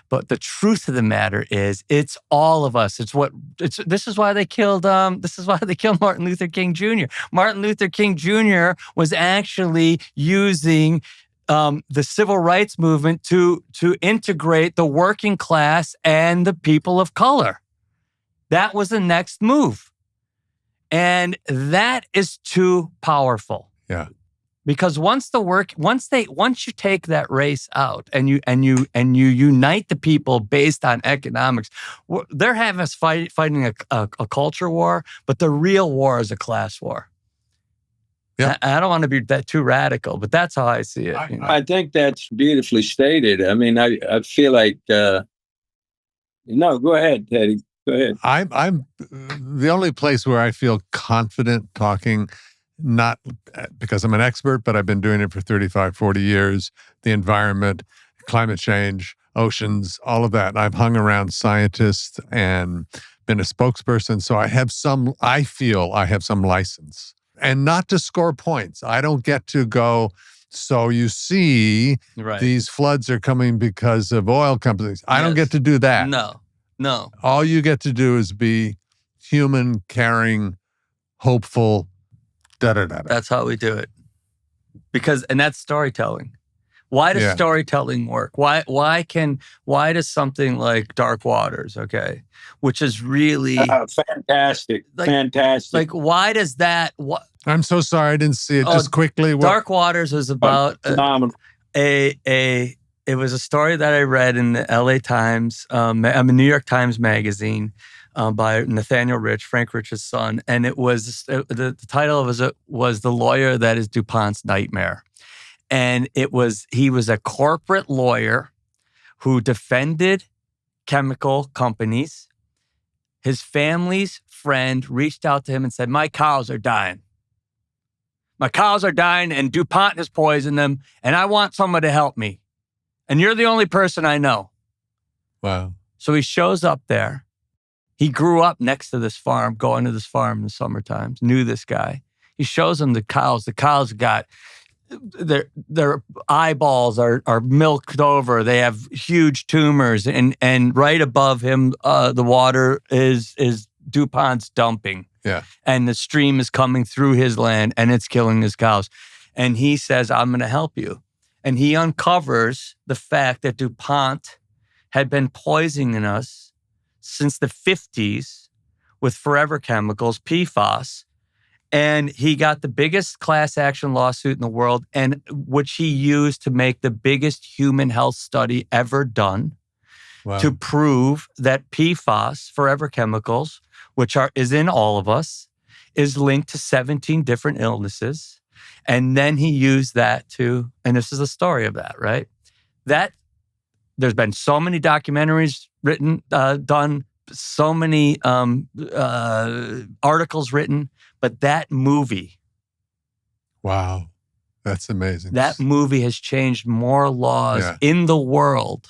But the truth of the matter is, it's all of us. This is why they killed Martin Luther King Jr. Martin Luther King Jr. was actually using the civil rights movement to integrate the working class and the people of color. That was the next move. And that is too powerful. Yeah. Because once you take that race out and you unite the people based on economics, they're having us fighting a culture war, but the real war is a class war. Yeah. I don't want to be that too radical, but that's how I see it. I think that's beautifully stated. I mean, I feel like no, go ahead, Teddy. Go ahead. I'm the only place where I feel confident talking, not because I'm an expert, but I've been doing it for 35, 40 years, the environment, climate change, oceans, all of that. I've hung around scientists and been a spokesperson. So I feel I have some license. And not to score points. I don't get to go, so you see, these floods are coming because of oil companies. I don't get to do that. No. All you get to do is be human, caring, hopeful, da-da-da-da. That's how we do it. And that's storytelling. Why does storytelling work? Why does something like Dark Waters, okay, which is really fantastic. Like, why does that? I'm so sorry, I didn't see it. Just quickly. Dark Waters is about phenomenal. It was a story that I read in the LA Times, a New York Times magazine by Nathaniel Rich, Frank Rich's son. And it was, the title was The Lawyer That Is DuPont's Nightmare. And he was a corporate lawyer who defended chemical companies. His family's friend reached out to him and said, my cows are dying. My cows are dying and DuPont has poisoned them and I want someone to help me. And you're the only person I know. Wow. So he shows up there. He grew up next to this farm, going to this farm in the summertime, knew this guy. He shows him the cows. The cows got, their eyeballs are milked over. They have huge tumors. And right above him, the water is DuPont's dumping. Yeah. And the stream is coming through his land and it's killing his cows. And he says, I'm going to help you. And he uncovers the fact that DuPont had been poisoning us since the 50s with forever chemicals, PFAS. And he got the biggest class action lawsuit in the world, and which he used to make the biggest human health study ever done to prove that PFAS, forever chemicals, which is in all of us, is linked to 17 different illnesses. And then he used that and this is the story of that, right? There's been so many documentaries written, done, so many articles written, but that movie. Wow, that's amazing. That movie has changed more laws in the world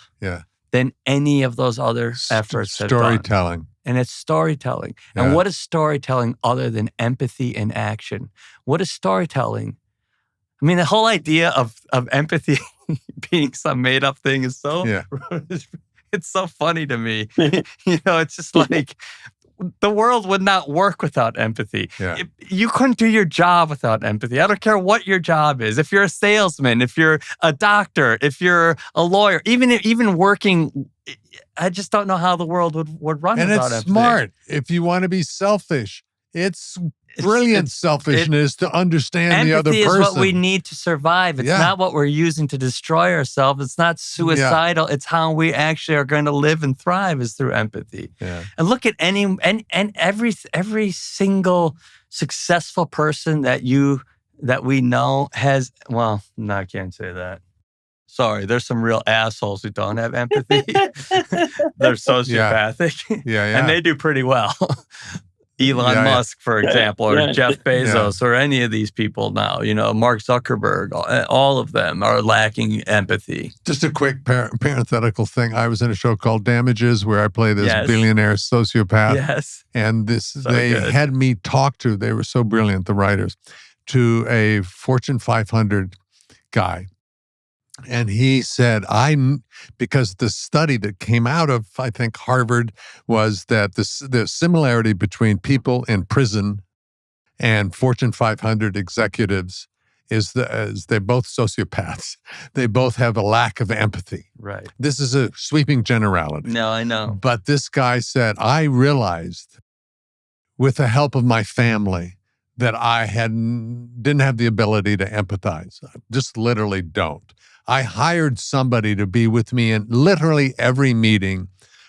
than any of those other efforts have done. Storytelling. And it's storytelling. Yeah. And what is storytelling other than empathy and action? What is storytelling? I mean, the whole idea of empathy being some made up thing is so, it's so funny to me. It's just like, the world would not work without empathy. Yeah. You couldn't do your job without empathy. I don't care what your job is. If you're a salesman, if you're a doctor, if you're a lawyer, even working, I just don't know how the world would run without empathy. And it's smart. If you want to be selfish, it's brilliant selfishness to understand the other person. Empathy is what we need to survive. It's not what we're using to destroy ourselves. It's not suicidal. It's how we actually are going to live and thrive is through empathy. Yeah. And look at every single successful person that we know has, well, no, I can't say that. Sorry, there's some real assholes who don't have empathy. They're sociopathic. Yeah. And they do pretty well. Elon Musk, for example, or Jeff Bezos, or any of these people now, Mark Zuckerberg, all of them are lacking empathy. Just a quick parenthetical thing. I was in a show called Damages where I play this billionaire sociopath. Yes. And they had me talk to, they were so brilliant, the writers, to a Fortune 500 guy. And he said, because the study that came out of, I think, Harvard was that the similarity between people in prison and Fortune 500 executives is they're both sociopaths. They both have a lack of empathy. Right. This is a sweeping generality. No, I know. But this guy said, I realized with the help of my family that I didn't have the ability to empathize. I just literally don't. I hired somebody to be with me in literally every meeting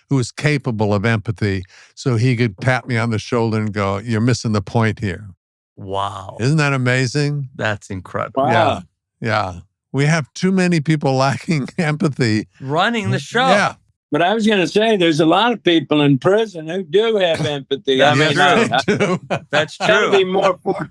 who was capable of empathy so he could tap me on the shoulder and go, you're missing the point here. Wow. Isn't that amazing? That's incredible. Wow. Yeah. We have too many people lacking empathy. Running the show. Yeah. But I was going to say, there's a lot of people in prison who do have empathy. That's true. That's true. Be more per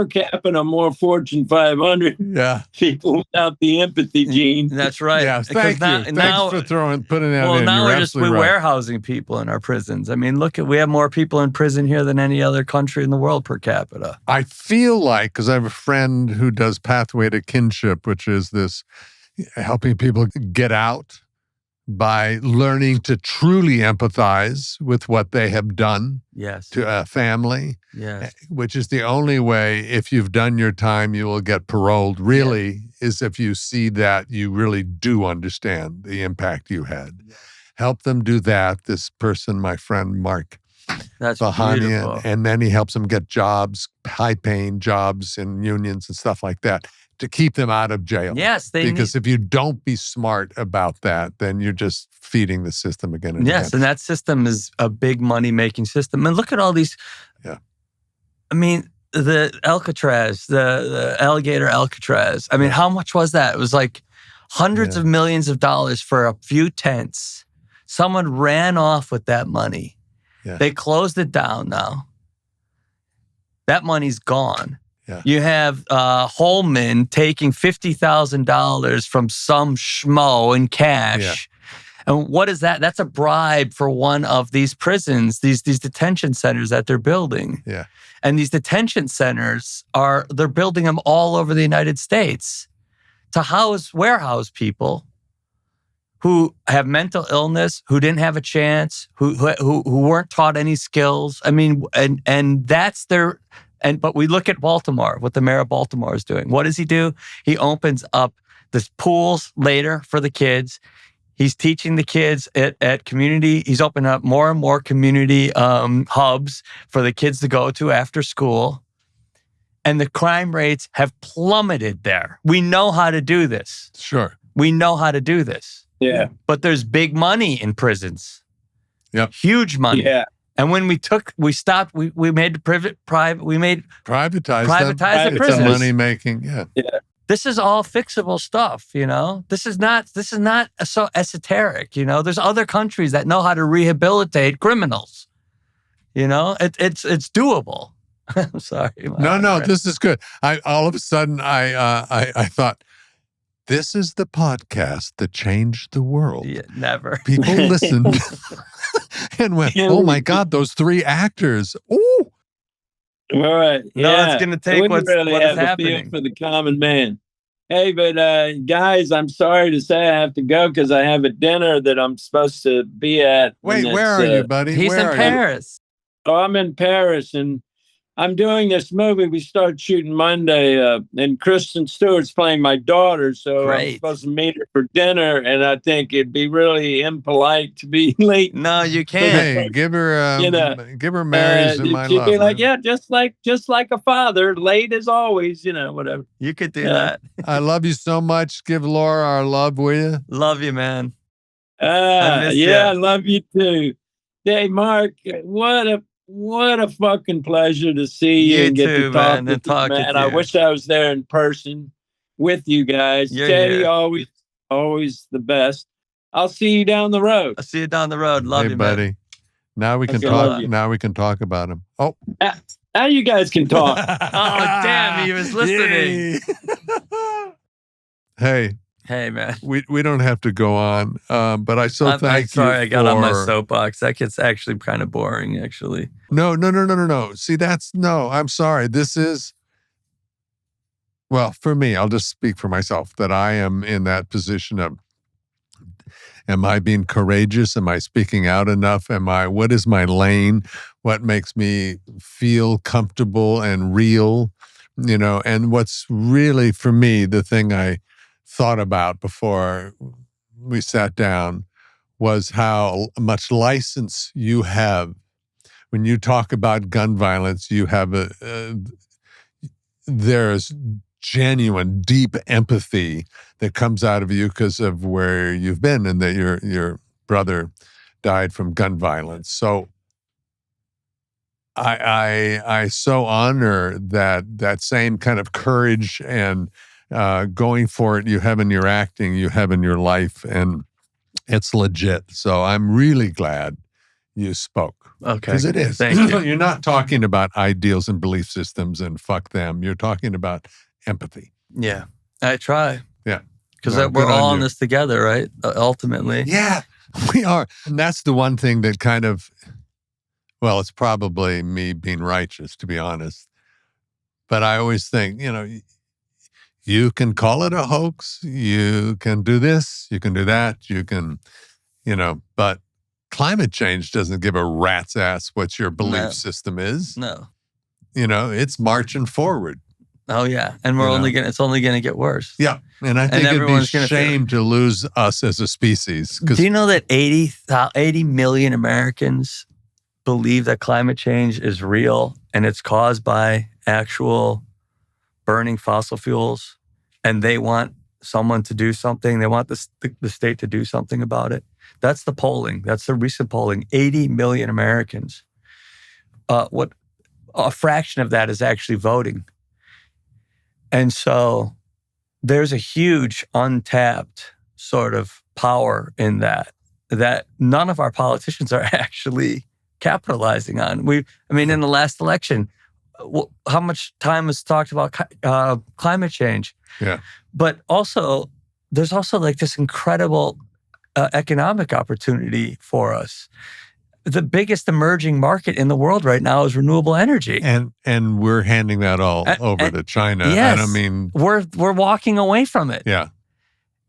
capita, more Fortune 500 people without the empathy gene. That's right. Yeah, thank you. Thanks for putting that in. Well, now we're warehousing people in our prisons. I mean, we have more people in prison here than any other country in the world per capita. I feel like, because I have a friend who does Pathway to Kinship, which is this helping people get out by learning to truly empathize with what they have done to a family, which is the only way, if you've done your time, you will get paroled, really, is if you see that you really do understand the impact you had. Help them do that. This person, my friend Mark Bahanian, and then he helps them get jobs, high-paying jobs in unions and stuff like that, to keep them out of jail. Yes. Because if you don't be smart about that, then you're just feeding the system again and again. And that system is a big money-making system. And look at all these. Yeah. I mean, the Alcatraz, the alligator Alcatraz. I mean, how much was that? It was like hundreds of millions of dollars for a few tents. Someone ran off with that money. Yeah. They closed it down now. That money's gone. Yeah. You have Holman taking $50,000 from some schmo in cash. Yeah. And what is that? That's a bribe for one of these prisons, these detention centers that they're building. Yeah. And these detention centers they're building them all over the United States to warehouse people who have mental illness, who didn't have a chance, who weren't taught any skills. I mean, and that's their. But we look at Baltimore, what the mayor of Baltimore is doing. What does he do? He opens up the pools later for the kids. He's teaching the kids at community. He's opening up more and more community hubs for the kids to go to after school. And the crime rates have plummeted there. We know how to do this. Sure. We know how to do this. Yeah. But there's big money in prisons. Yep. Huge money. Yeah. And when we stopped, we made the privatize the prisons. It's a money making, yeah. This is all fixable stuff, This is not so esoteric, There's other countries that know how to rehabilitate criminals. It's doable. I'm sorry. No, this is good. All of a sudden I thought, this is the podcast that changed the world. Yeah, never. People listened and went, oh my God, those three actors. Ooh. All right. No, it's going to take what's happening. For the common man. Hey, but guys, I'm sorry to say I have to go because I have a dinner that I'm supposed to be at. Wait, where are you, buddy? He's where in Paris. Oh, I'm in Paris, and I'm doing this movie. We start shooting Monday, and Kristen Stewart's playing my daughter. So Great. I'm supposed to meet her for dinner, and I think it'd be really impolite to be late. No, you can't. Hey, give her Mary's and my she'd love. be like, yeah, just like a father, late as always, whatever. You could do that. I love you so much. Give Laura our love, will you? Love you, man. I love you too. Hey, Mark, what a fucking pleasure to see you and get to talk with you, man. I wish I was there in person with you guys. Teddy, always the best. I'll see you down the road. I'll see you down the road. Love you, buddy. Man. Now we can talk. Now we can talk about him. Oh, now you guys can talk. Oh, damn! He was listening. Hey, man. We don't have to go on, but I'm sorry I got on my soapbox. That gets actually kind of boring, actually. No. See, I'm sorry. This is, well, for me, I'll just speak for myself, that I am in that position of, am I being courageous? Am I speaking out enough? What is my lane? What makes me feel comfortable and real? And what's really, for me, the thing I thought about before we sat down was how much license you have when you talk about gun violence. You have there's genuine, deep empathy that comes out of you because of where you've been and that your brother died from gun violence. So I so honor that same kind of courage and going for it you have in your acting, you have in your life, and it's legit. So I'm really glad you spoke. Okay. Because it is. Thank you. You're not talking about ideals and belief systems and fuck them. You're talking about empathy. Yeah. I try. Yeah. Because we're all in this together, right? Ultimately. Yeah, we are. And that's the one thing that kind of, well, it's probably me being righteous, to be honest. But I always think, you can call it a hoax. You can do this. You can do that. You can, but climate change doesn't give a rat's ass what your belief system is. No. It's marching forward. Oh, yeah. And it's only going to get worse. Yeah. And I think it'd be a shame to lose us as a species. Do you know that 80 million Americans believe that climate change is real and it's caused by actual burning fossil fuels? And they want someone to do something. They want the state to do something about it. That's the polling. That's the recent polling. 80 million Americans. What a fraction of that is actually voting. And so there's a huge untapped sort of power in that none of our politicians are actually capitalizing on. In the last election, how much time was talked about climate change? Yeah. But also, there's also like this incredible economic opportunity for us. The biggest emerging market in the world right now is renewable energy, and we're handing that all over to China. Yes, and we're walking away from it. Yeah.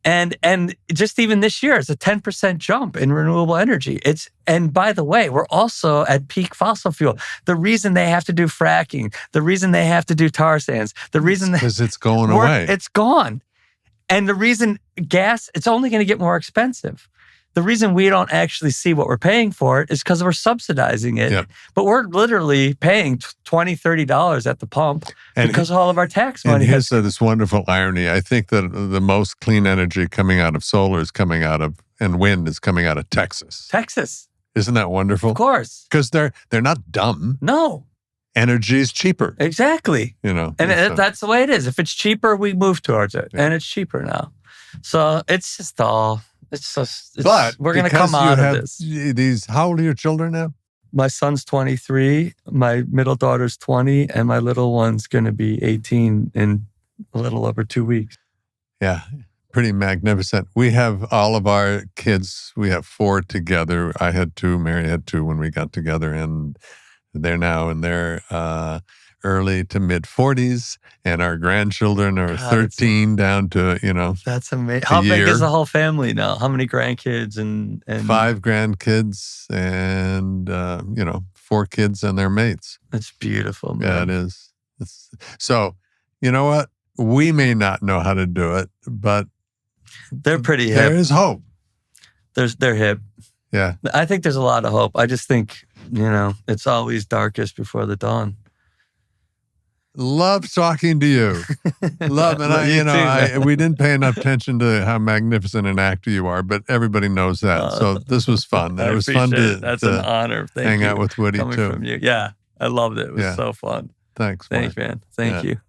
And just even this year, it's a 10% jump in renewable energy. And by the way, we're also at peak fossil fuel. The reason they have to do fracking, the reason they have to do tar sands, the reason because it's going away. It's gone. And the reason gas, it's only going to get more expensive. The reason we don't actually see what we're paying for it is because we're subsidizing it. Yep. But we're literally paying $20, $30 at the pump because all of our tax money. And here's this wonderful irony. I think that the most clean energy coming out of solar is coming out of, and wind is coming out of Texas. Texas. Isn't that wonderful? Of course. Because they're not dumb. No. Energy is cheaper. Exactly. And that's the way it is. If it's cheaper, we move towards it. Yeah. And it's cheaper now. So it's just all... But we're going to come out of this. How old are your children now? My son's 23, my middle daughter's 20, and my little one's going to be 18 in a little over 2 weeks. Yeah, pretty magnificent. We have all of our kids. We have 4 together. I had 2, Mary had 2 when we got together, and they're now in their early to mid 40s, and our grandchildren are 13 down to, That's amazing. How big is the whole family now? How many grandkids and 5 grandkids and 4 kids and their mates. That's beautiful, man. Yeah, it is. So, you know what? We may not know how to do it, but they're pretty hip. There is hope. They're hip. Yeah. I think there's a lot of hope. I just think, it's always darkest before the dawn. Love talking to you. Love, and we didn't pay enough attention to how magnificent an actor you are, but everybody knows that. So this was fun. It was fun That's an honor. Hang out with Woody coming too. From you. Yeah, I loved it. It was so fun. Thanks, man. Thank you.